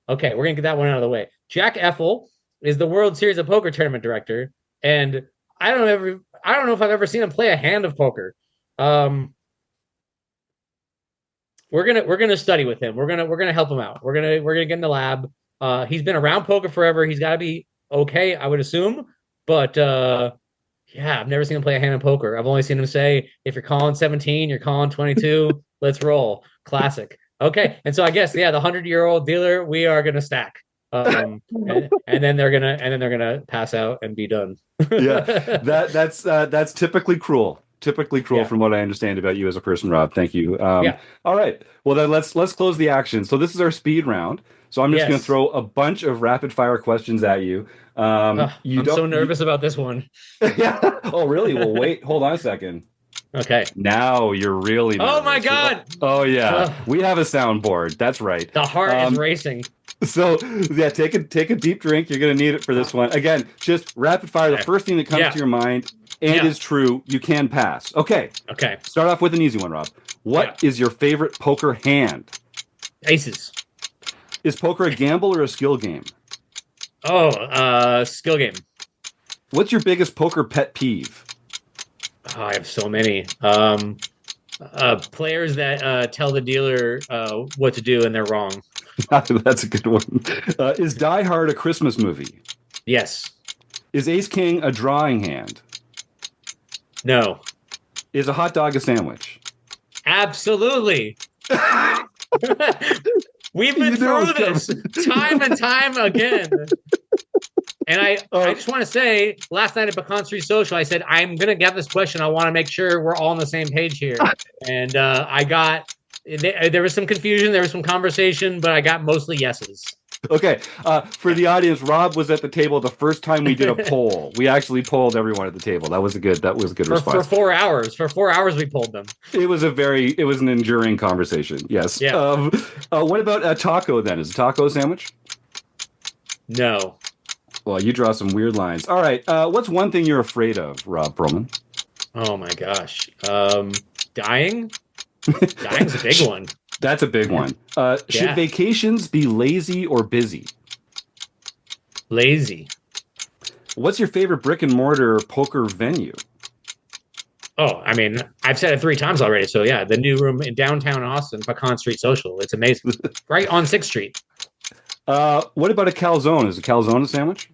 Okay, we're gonna get that one out of the way. Jack Effel is the World Series of Poker tournament director, and I don't know if I've ever seen him play a hand of poker. Um, we're gonna study with him. We're gonna help him out. We're gonna get in the lab. He's been around poker forever. He's got to be okay, I would assume. But yeah, I've never seen him play a hand of poker. I've only seen him say, "If you're calling 17, you're calling 22. Let's roll." Classic. Okay, and so I guess yeah, the 100-year-old dealer, we are gonna stack. And then they're gonna pass out and be done. Yeah, that's typically cruel. Typically cruel, Yeah. from what I understand about you as a person, Rob. Thank you. Yeah. All right. Well, then let's close the action. So this is our speed round. So I'm just going Yes. to throw a bunch of rapid fire questions at you. I'm so nervous about this one. Yeah. Oh, really? Well, wait. Hold on a second. Okay. Now you're really nervous. Oh my God. Oh yeah. We have a soundboard. That's right. The heart is racing. So yeah, take a deep drink. You're gonna need it for this one. Again, just rapid fire. The first thing that comes to your mind and is true, you can pass. Okay. Okay. Start off with an easy one, Rob. What is your favorite poker hand? Aces. Is poker a gamble or a skill game? Oh, skill game. What's your biggest poker pet peeve? Oh, I have so many. Players that tell the dealer what to do and they're wrong. That's a good one. Is Die Hard a Christmas movie? Yes. Is Ace King a drawing hand? No. Is a hot dog a sandwich? Absolutely. We've been through this time and time again. And I just want to say, last night at Pecan Street Social, I said, I'm going to get this question. I want to make sure we're all on the same page here. And there was some confusion. There was some conversation, but I got mostly yeses. Okay. For the audience, Rob was at the table the first time we did a poll. We actually polled everyone at the table. That was a good response. For 4 hours. For 4 hours, we polled them. It was an enduring conversation. Yes. Yeah. What about a taco then? Is a taco a sandwich? No. Well, you draw some weird lines. All right. What's one thing you're afraid of, Rob Perelman? Oh my gosh. Dying? Dying's a big one. That's a big one. Should vacations be lazy or busy? Lazy. What's your favorite brick and mortar poker venue? Oh, I mean, I've said it 3 times already. So yeah, the new room in downtown Austin, Pecan Street Social. It's amazing. Right on 6th Street. What about a calzone? Is a calzone a sandwich?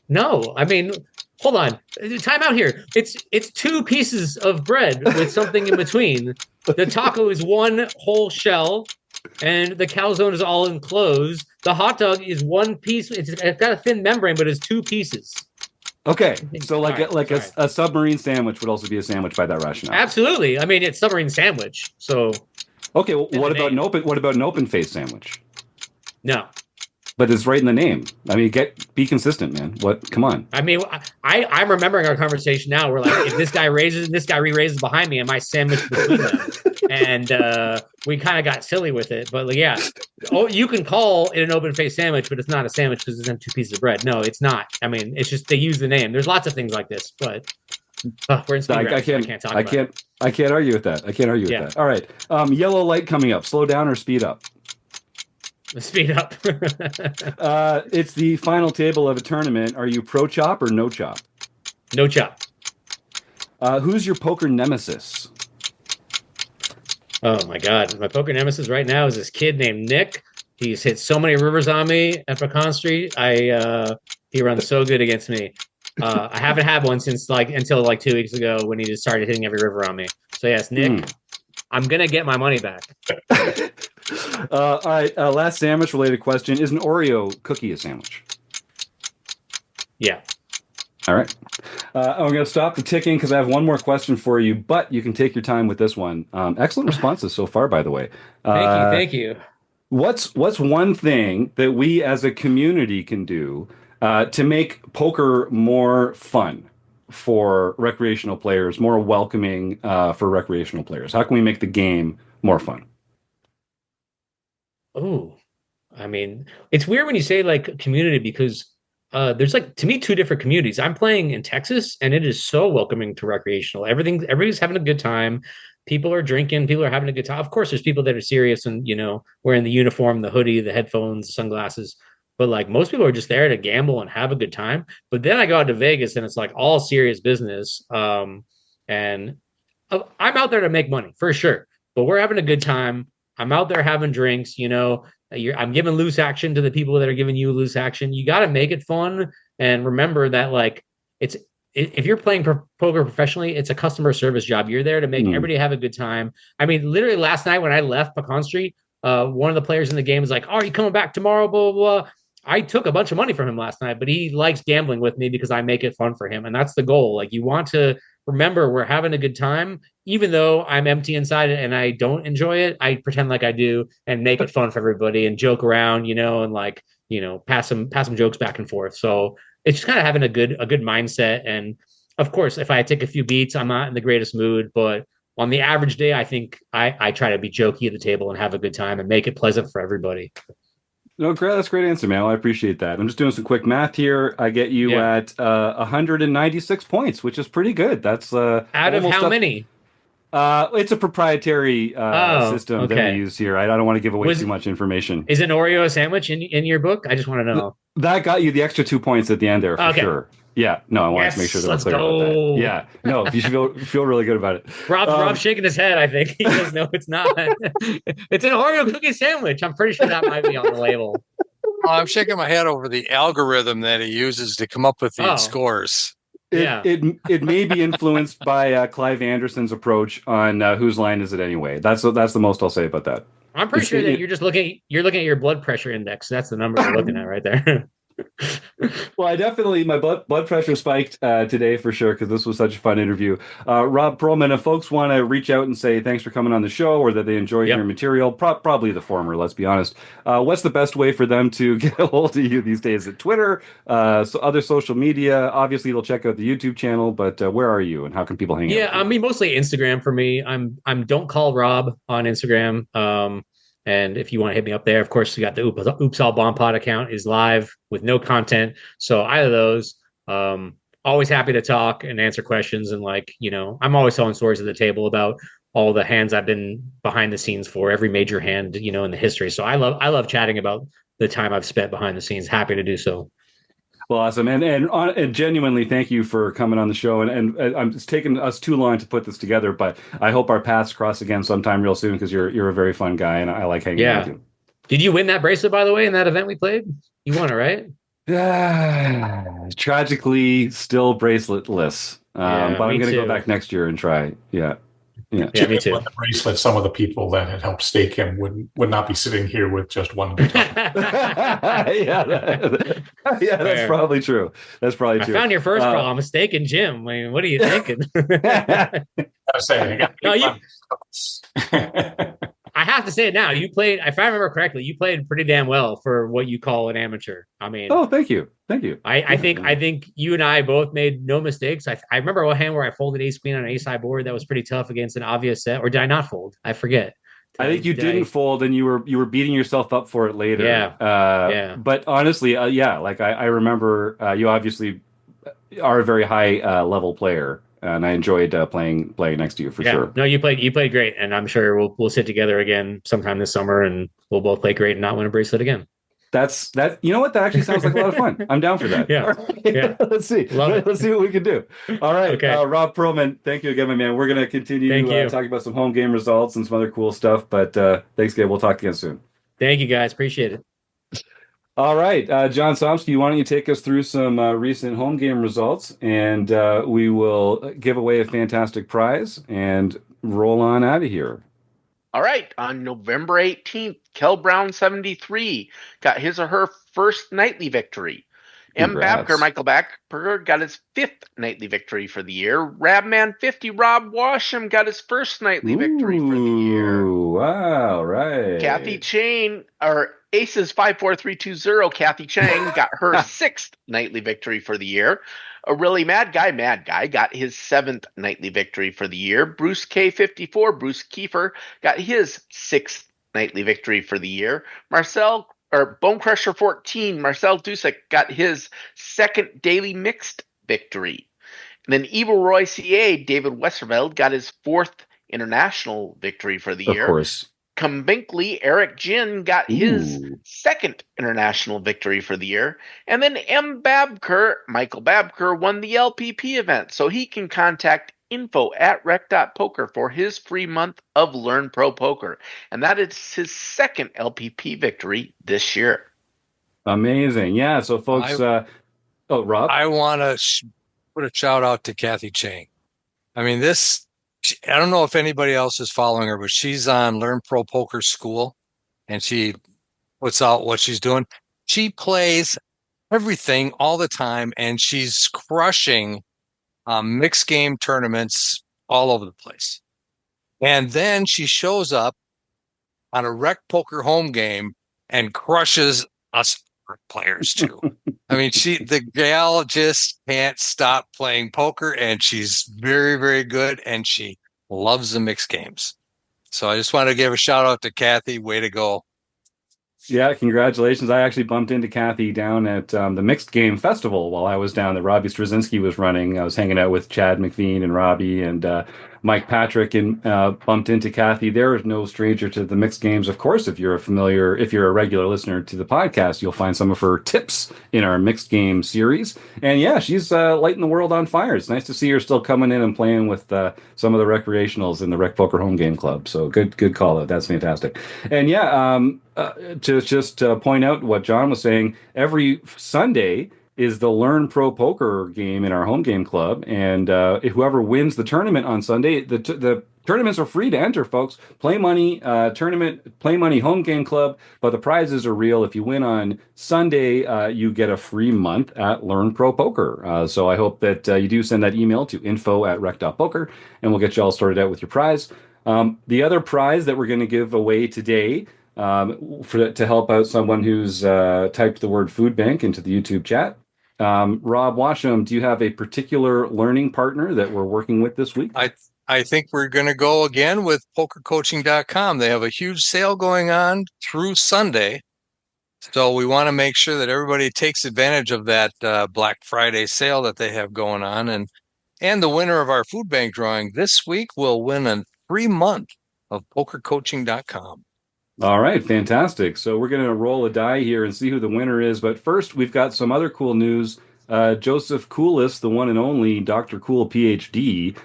No, I mean, hold on. Time out here. It's 2 pieces of bread with something in between. The taco is 1 whole shell, and the calzone is all enclosed. The hot dog is 1 piece. It's got a thin membrane, but it's 2 pieces. Okay, so a submarine sandwich would also be a sandwich by that rationale. Absolutely. I mean, it's submarine sandwich. So okay, well, what about an open face sandwich? No. But it's right in the name. I mean, be consistent, man. What? Come on. I mean, I'm remembering our conversation now. We're like, if this guy raises, this guy re-raises behind me, am I sandwiched between them? And we kind of got silly with it. But yeah, you can call it an open face sandwich, but it's not a sandwich because it's in 2 pieces of bread. No, it's not. I mean, it's just they use the name. There's lots of things like this, but we're in speed round. I can't talk about it. I can't argue with that. That. All right. Yellow light coming up. Slow down or speed up? Speed up. It's the final table of a tournament. Are you pro chop or no chop? No chop. Who's your poker nemesis? Oh my God. My poker nemesis right now is this kid named Nick. He's hit so many rivers on me at Pecan Street. He runs so good against me. I haven't had one since until 2 weeks ago when he just started hitting every river on me. So yes, Nick. I'm gonna get my money back. All right. Last sandwich related question: is an Oreo cookie a sandwich? Yeah. All right. I'm going to stop the ticking because I have one more question for you, but you can take your time with this one. Excellent responses so far, by the way. Thank you. What's one thing that we as a community can do to make poker more fun for recreational players, more welcoming for recreational players? How can we make the game more fun? Oh, I mean, it's weird when you say like community because there's like to me two different communities. I'm playing in Texas and it is so welcoming to recreational. Everybody's having a good time. People are drinking, people are having a good time. Of course, there's people that are serious and wearing the uniform, the hoodie, the headphones, the sunglasses. But like most people are just there to gamble and have a good time. But then I go out to Vegas and it's like all serious business. And I'm out there to make money for sure. But we're having a good time. I'm out there having drinks, I'm giving loose action to the people that are giving you loose action. You got to make it fun and remember that like if you're playing poker professionally, it's a customer service job. You're there to make everybody have a good time. I mean, literally last night when I left Pecan Street, one of the players in the game was like, "Oh, are you coming back tomorrow?" Blah, blah, blah. I took a bunch of money from him last night, but he likes gambling with me because I make it fun for him, and that's the goal. Like you want to remember we're having a good time, even though I'm empty inside and I don't enjoy it. I pretend like I do and make it fun for everybody and joke around, and like pass some jokes back and forth. So it's just kind of having a good mindset. And of course, if I take a few beats, I'm not in the greatest mood, but on the average day, I think I try to be jokey at the table and have a good time and make it pleasant for everybody. No, great. That's a great answer, man. I appreciate that. I'm just doing some quick math here. I get you at 196 points, which is pretty good. That's out of how many? It's a proprietary system that we use here. I don't want to give away too much information. Is an Oreo a sandwich in your book? I just want to know. That got you the extra 2 points at the end there for sure. Yeah, no, I wanted to make sure that was clear about that. Yeah, no, you should feel really good about it. Rob's shaking his head. I think he says no, it's not. It's an Oreo cookie sandwich. I'm pretty sure that might be on the label. I'm shaking my head over the algorithm that he uses to come up with these scores. It may be influenced by Clive Anderson's approach on whose line is it anyway. That's the most I'll say about that. I'm pretty sure that you're looking at your blood pressure index. That's the number you're looking at right there. Well, my blood pressure spiked today for sure because this was such a fun interview. Rob Perelman, if folks want to reach out and say thanks for coming on the show or that they enjoyed your material, probably the former, let's be honest. What's the best way for them to get a hold of you these days? At Twitter, other social media? Obviously, they'll check out the YouTube channel, but where are you and how can people hang out? Yeah, I mean, mostly Instagram for me. I'm Don't Call Rob on Instagram. And if you want to hit me up there, of course, you got the Oops All Bomb Pod account is live with no content. So either of those, always happy to talk and answer questions. And I'm always telling stories at the table about all the hands I've been behind the scenes for, every major hand, in the history. So I love chatting about the time I've spent behind the scenes. Happy to do so. Well, awesome, and genuinely, thank you for coming on the show. And it's taken us too long to put this together, but I hope our paths cross again sometime real soon because you're a very fun guy, and I like hanging out with you. Did you win that bracelet, by the way, in that event we played? You won it, right? Tragically, still braceletless. But I'm going to go back next year and try. Yeah, me too. With the bracelet, some of the people that had helped stake him would not be sitting here with just one guitar. That's probably true. That's probably true. I found your first call. I'm mistaken, Jim. I mean, what are you thinking? I was saying, I have to say it now. You played, if I remember correctly, you played pretty damn well for what you call an amateur. I mean, thank you. I think you and I both made no mistakes. I remember a hand where I folded ace queen on an ace high board that was pretty tough against an obvious set, or did I not fold? I forget. I think you didn't fold, and you were beating yourself up for it later. Yeah. But honestly, I remember you obviously are a very high level player. And I enjoyed playing next to you for sure. No, you played great, and I'm sure we'll sit together again sometime this summer, and we'll both play great and not win a bracelet again. That's that. You know what? That actually sounds like a lot of fun. I'm down for that. Yeah. Let's see. Let's see what we can do. All right. Okay. Rob Perelman, thank you again, my man. We're gonna continue talking about some home game results and some other cool stuff. But thanks again. We'll talk again soon. Thank you, guys. Appreciate it. All right, John Somsky, why don't you take us through some recent home game results, and we will give away a fantastic prize and roll on out of here. All right, on November 18th, Kel Brown 73 got his or her first nightly victory. Congrats. Michael Babker got his fifth nightly victory for the year. Rabman 50 Rob Washam got his first nightly victory for the year. Ooh, wow, Kathy right. Chain, or Aces 54320, Kathy Chang got her sixth nightly victory for the year. A really mad guy, got his seventh nightly victory for the year. Bruce K54, Bruce Kiefer, got his sixth nightly victory for the year. Bone Crusher 14, Marcel Dusick got his second daily mixed victory. And then Evil Roy CA, David Westerveld, got his fourth international victory for the Of year. course. Kumbinkly, Eric Jin got his Ooh. second international victory for the year. And then Michael Babker, won the LPP event. So he can contact info@rec.poker for his free month of Learn Pro Poker. And that is his second LPP victory this year. Amazing. Yeah. So, folks, Rob? I want to put a shout out to Kathy Chang. I mean, I don't know if anybody else is following her, but she's on Learn Pro Poker School, and she puts out what she's doing. She plays everything all the time, and she's crushing mixed game tournaments all over the place. And then she shows up on a Rec Poker home game and crushes us players too. I mean, the gal just can't stop playing poker, and she's very, very good, and she loves the mixed games. So I just want to give a shout out to Kathy. Way to go. Yeah, congratulations. I actually bumped into Kathy down at the Mixed Game Festival while I was down that Robbie Straczynski was running. I was hanging out with Chad McVean and Robbie and Mike Patrick, and bumped into Kathy. There is no stranger to the mixed games. Of course, if you're a regular listener to the podcast, you'll find some of her tips in our mixed game series. And yeah, she's lighting the world on fire. It's nice to see her still coming in and playing with some of the recreationals in the Rec Poker Home Game Club. So good call out. That's fantastic. And yeah, to just point out what John was saying, every Sunday is the Learn Pro Poker game in our home game club, and whoever wins the tournament on Sunday, the tournaments are free to enter, folks. Play money tournament, play money home game club, but the prizes are real. If you win on Sunday, you get a free month at Learn Pro Poker. So I hope that you do send that email to info@rec.poker, and we'll get you all sorted out with your prize. The other prize that we're going to give away today, to help out someone who's typed the word food bank into the YouTube chat. Rob Washam, do you have a particular learning partner that we're working with this week? I think we're going to go again with pokercoaching.com. They have a huge sale going on through Sunday. So we want to make sure that everybody takes advantage of that Black Friday sale that they have going on. And the winner of our food bank drawing this week will win a free month of pokercoaching.com. All right, fantastic. So we're going to roll a die here and see who the winner is. But first, we've got some other cool news. Joseph Kulas, the one and only Dr. Cool PhD,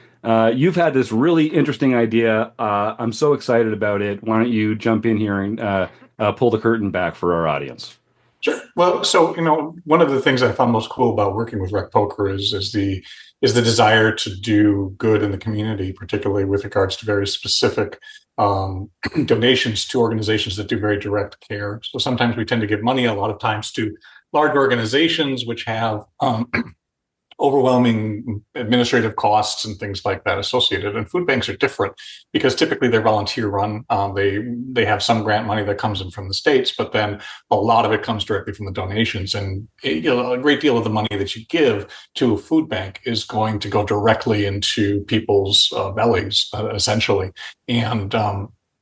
you've had this really interesting idea. I'm so excited about it. Why don't you jump in here and pull the curtain back for our audience? Sure. Well, so one of the things I found most cool about working with Rec Poker is the desire to do good in the community, particularly with regards to very specific donations to organizations that do very direct care. So sometimes we tend to give money, a lot of times, to large organizations which have overwhelming administrative costs and things like that associated. And food banks are different because typically they're volunteer run. They have some grant money that comes in from the states, but then a lot of it comes directly from the donations. And a great deal of the money that you give to a food bank is going to go directly into people's bellies, essentially. And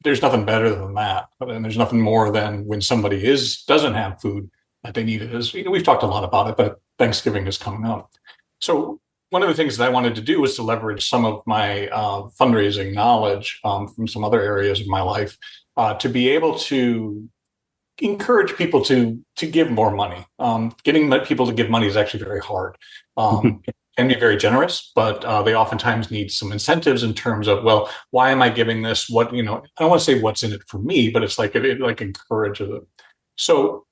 there's nothing better than that. And there's nothing more than when somebody doesn't have food that they need. We've talked a lot about it, but Thanksgiving is coming up. So one of the things that I wanted to do was to leverage some of my fundraising knowledge from some other areas of my life to be able to encourage people to give more money. Getting people to give money is actually very hard. It can be very generous, but they oftentimes need some incentives in terms of, well, why am I giving this? I don't want to say what's in it for me, but it's like it encourages it. So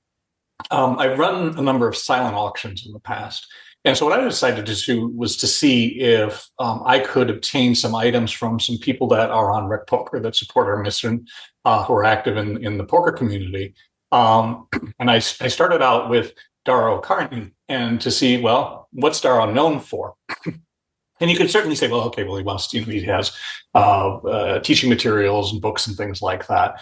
I've run a number of silent auctions in the past. And so what I decided to do was to see if I could obtain some items from some people that are on RecPoker that support our mission, who are active in the poker community. And I started out with Dara Carney and to see, well, what's Dara known for? And you could certainly say, well, okay, well, he has teaching materials and books and things like that.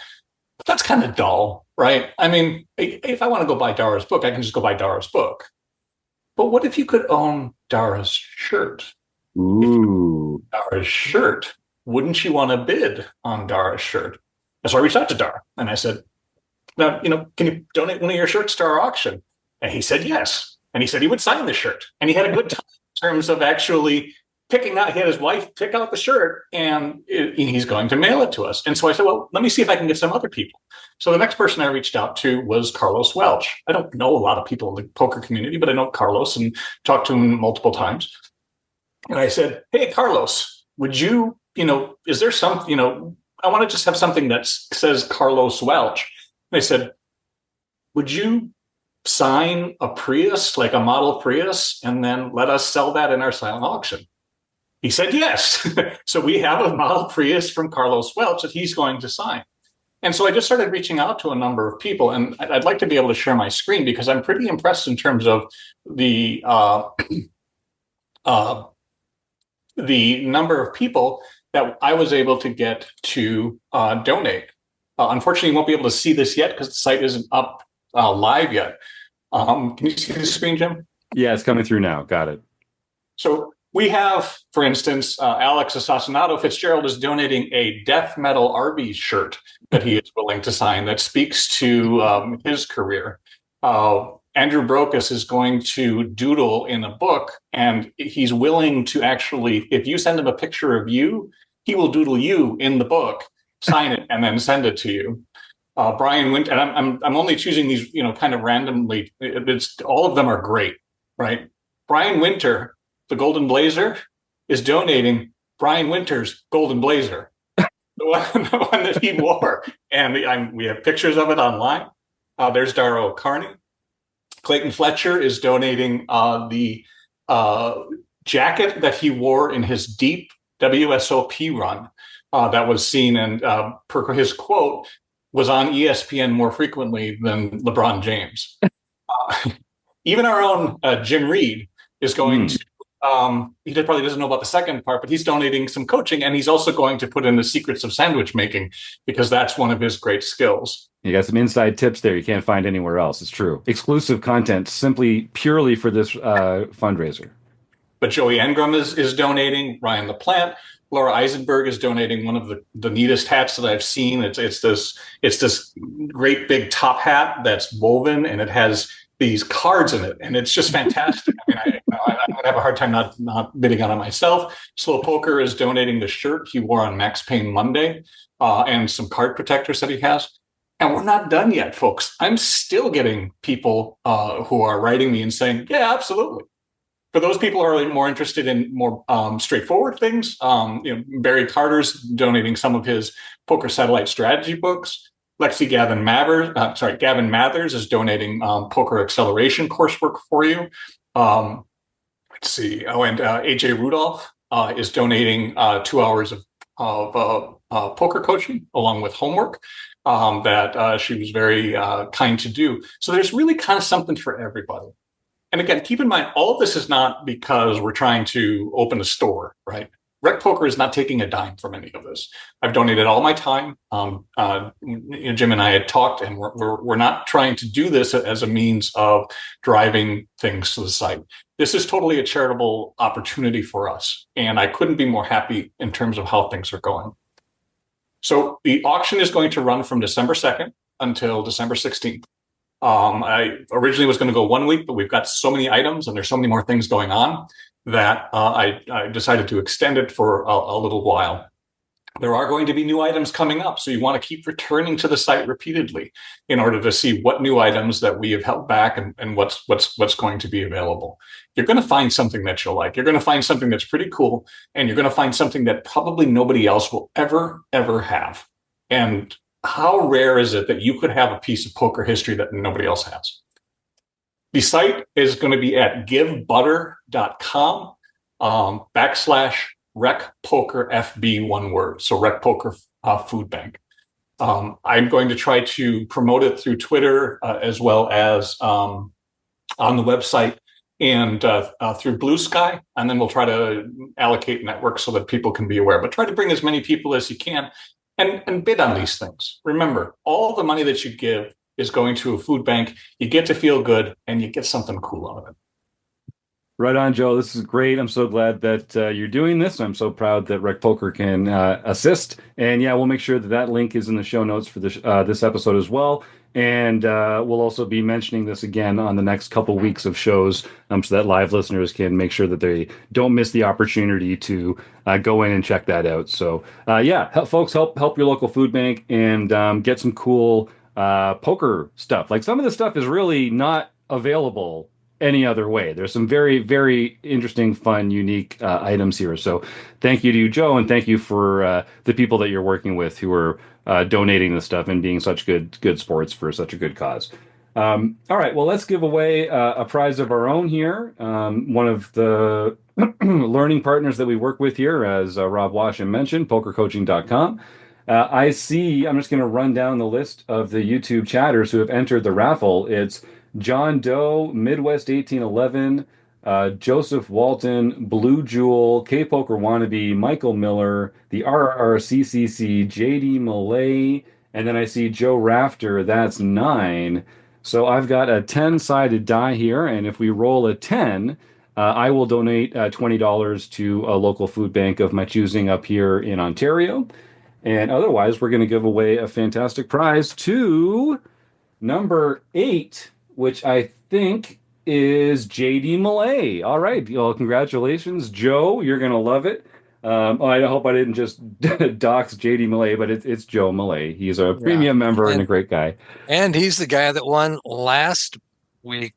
But that's kind of dull, right? I mean, if I want to go buy Dara's book, I can just go buy Dara's book. But what if you could own Dara's shirt? Ooh. Dara's shirt. Wouldn't you want to bid on Dara's shirt? And so I reached out to Dara and I said, now, can you donate one of your shirts to our auction? And he said yes. And he said he would sign the shirt. And he had a good time in terms of actually picking out, he had his wife pick out the shirt and he's going to mail it to us. And so I said, well, let me see if I can get some other people. So the next person I reached out to was Carlos Welch. I don't know a lot of people in the poker community, but I know Carlos and talked to him multiple times. And I said, hey, Carlos, would you, is there some, I want to just have something that says Carlos Welch. And I said, would you sign a Prius, like a model Prius, and then let us sell that in our silent auction? He said yes. So we have a model Prius from Carlos Welch that he's going to sign. And so I just started reaching out to a number of people, and I'd like to be able to share my screen because I'm pretty impressed in terms of the number of people that I was able to get to donate. Unfortunately, you won't be able to see this yet because the site isn't up live yet. Can you see the screen, Jim? Yeah, it's coming through now. Got it. So we have, for instance, Alex Assassinato Fitzgerald is donating a death metal Arby's shirt that he is willing to sign that speaks to his career. Andrew Brokus is going to doodle in a book, and he's willing to actually, if you send him a picture of you, he will doodle you in the book, sign it, and then send it to you. Brian Winter, and I'm only choosing these, kind of randomly. It's all of them are great, right? Brian Winter, the Golden Blazer, is donating Brian Winter's Golden Blazer, the one that he wore, and we have pictures of it online. There's Dara Carney. Clayton Fletcher is donating the jacket that he wore in his deep WSOP run that was seen, and per his quote, was on ESPN more frequently than LeBron James. Even our own Jim Reid is going to, he probably doesn't know about the second part, but he's donating some coaching, and he's also going to put in the secrets of sandwich making because that's one of his great skills. You got some inside tips there you can't find anywhere else. It's true. Exclusive content simply purely for this fundraiser. But Joey Engram is donating, Ryan LaPlante. Laura Eisenberg is donating one of the neatest hats that I've seen. It's this great big top hat that's woven, and it has these cards in it, and it's just fantastic. I mean, I'm gonna have a hard time not bidding on it myself. Slow Poker is donating the shirt he wore on Max Payne Monday, and some card protectors that he has. And we're not done yet, folks. I'm still getting people who are writing me and saying, yeah, absolutely. For those people who are more interested in more straightforward things, Barry Carter's donating some of his poker satellite strategy books. Gavin Mathers is donating poker acceleration coursework for you. Let's see. Oh, and AJ Rudolph is donating 2 hours of poker coaching along with homework that she was very kind to do. So there's really kind of something for everybody. And again, keep in mind, all of this is not because we're trying to open a store, right? RecPoker is not taking a dime from any of this. I've donated all my time. Jim and I had talked, and we're not trying to do this as a means of driving things to the site. This is totally a charitable opportunity for us, and I couldn't be more happy in terms of how things are going. So the auction is going to run from December 2nd until December 16th. I originally was going to go 1 week, but we've got so many items and there's so many more things going on that I decided to extend it for a little while. There are going to be new items coming up, so you want to keep returning to the site repeatedly in order to see what new items that we have held back and what's going to be available. You're going to find something that you'll like. You're going to find something that's pretty cool, and you're going to find something that probably nobody else will ever have. And how rare is it that you could have a piece of poker history that nobody else has? The site is going to be at givebutter.com /RecPokerFB, one word. So RecPoker Food Bank. I'm going to try to promote it through Twitter as well as on the website and through Blue Sky. And then we'll try to allocate networks so that people can be aware. But try to bring as many people as you can and bid on these things. Remember, all the money that you give is going to a food bank. You get to feel good and you get something cool out of it. Right on, Joe. This is great. I'm so glad that you're doing this. I'm so proud that Rec Poker can assist. And yeah, we'll make sure that that link is in the show notes for this episode as well. And we'll also be mentioning this again on the next couple weeks of shows, so that live listeners can make sure that they don't miss the opportunity to go in and check that out. So folks, help your local food bank and get some cool poker stuff. Like some of the stuff is really not available any other way. There's some very, very interesting, fun, unique items here. So thank you to you, Joe, and thank you for the people that you're working with who are donating this stuff and being such good sports for such a good cause. All right, well, let's give away a prize of our own here. One of the learning partners that we work with here, as Rob Washam mentioned, pokercoaching.com. I'm just going to run down the list of the YouTube chatters who have entered the raffle. It's John Doe, Midwest 1811, Joseph Walton, Blue Jewel, K-Poker Wannabe, Michael Miller, the RRCCC, JD Malay, and then I see Joe Rafter. That's 9. So I've got a 10-sided die here, and if we roll a 10, I will donate $20 to a local food bank of my choosing up here in Ontario. And otherwise, we're going to give away a fantastic prize to number 8, which I think is JD Malay. All right. Well, congratulations, Joe. You're going to love it. I hope I didn't just dox JD Malay, but it's Joe Malay. He's a premium member and a great guy. And he's the guy that won last week's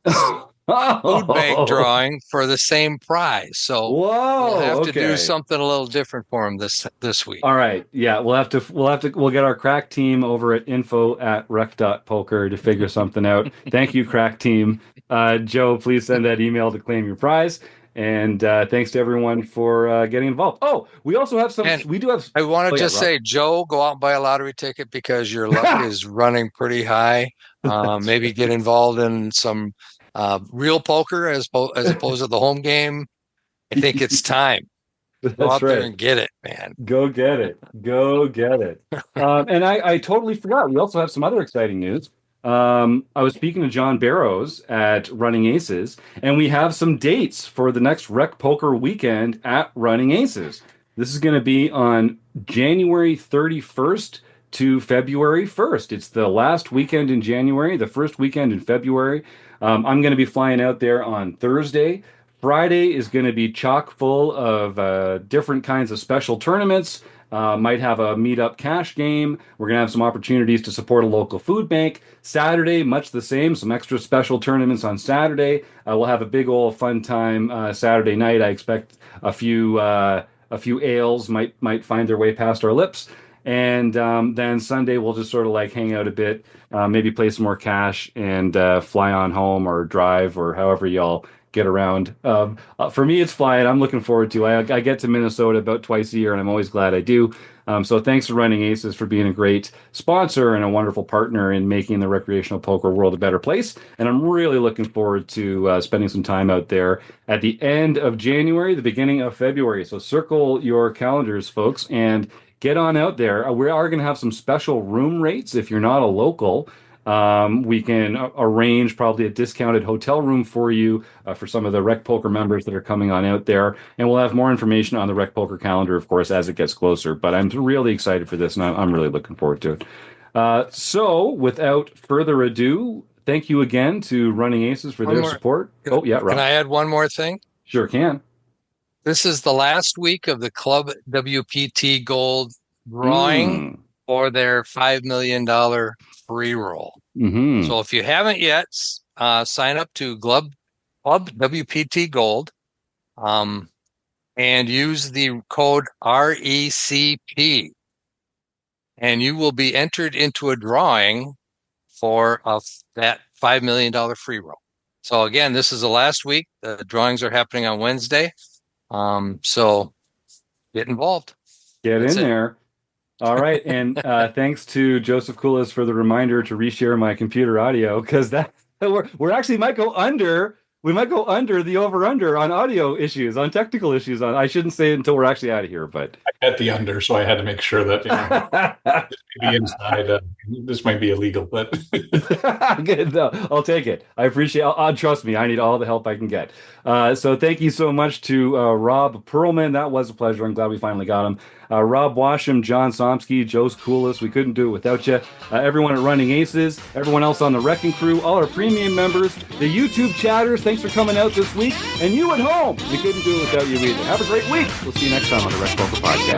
food bank drawing for the same prize. So we'll have to do something a little different for him this week. All right. Yeah, we'll get our crack team over at info@rec.poker to figure something out. Thank you, crack team. Joe, please send that email to claim your prize. And thanks to everyone for getting involved. Oh, we also have some. And we do have. I want to say, Joe, go out and buy a lottery ticket because your luck is running pretty high. Maybe get involved in some real poker as opposed to the home game. I think it's time. Go out there and get it, man. Go get it. Go get it. And I totally forgot. We also have some other exciting news. I was speaking to John Barrows at Running Aces, and we have some dates for the next Rec Poker weekend at Running Aces. This is going to be on January 31st to February 1st. It's the last weekend in January, the first weekend in February. I'm going to be flying out there on Thursday. Friday is going to be chock full of different kinds of special tournaments. Might have a meetup cash game. We're going to have some opportunities to support a local food bank. Saturday, much the same. Some extra special tournaments on Saturday. We'll have a big old fun time Saturday night. I expect a few ales might find their way past our lips. And then Sunday, we'll just sort of like hang out a bit, maybe play some more cash and fly on home or drive or however y'all get around. For me, it's flying. I'm looking forward to. I get to Minnesota about twice a year, and I'm always glad I do. So thanks to Running Aces for being a great sponsor and a wonderful partner in making the recreational poker world a better place. And I'm really looking forward to spending some time out there at the end of January, the beginning of February. So circle your calendars, folks, and get on out there. We are going to have some special room rates if you're not a local. We can arrange probably a discounted hotel room for you for some of the Rec Poker members that are coming on out there. And we'll have more information on the Rec Poker calendar, of course, as it gets closer. But I'm really excited for this, and I'm really looking forward to it. So without further ado, thank you again to Running Aces for their support. Oh, yeah, Rob. Can I add one more thing? Sure can. This is the last week of the Club WPT Gold drawing for their $5 million free roll. Mm-hmm. So if you haven't yet, sign up to Club WPT Gold and use the code RECP, and you will be entered into a drawing for that $5 million free roll. So again, this is the last week. The drawings are happening on Wednesday. So get involved. Get That's in it. there. All right, and thanks to Joseph Kulas for the reminder to reshare my computer audio, because that we're actually might go under. We might go under the over/under on audio issues, on technical issues. On I shouldn't say it until we're actually out of here, but I bet the under, so I had to make sure that this may be inside. This might be illegal, but good. No, I'll take it. I appreciate. Trust me. I need all the help I can get. So thank you so much to Rob Perelman. That was a pleasure. I'm glad we finally got him. Rob Washam, John Somsky, Joe Kulas. We couldn't do it without you. Everyone at Running Aces, everyone else on the RECing Crew, all our premium members, the YouTube chatters. Thanks for coming out this week, and you at home. We couldn't do it without you either. Have a great week. We'll see you next time on the RecPoker Podcast.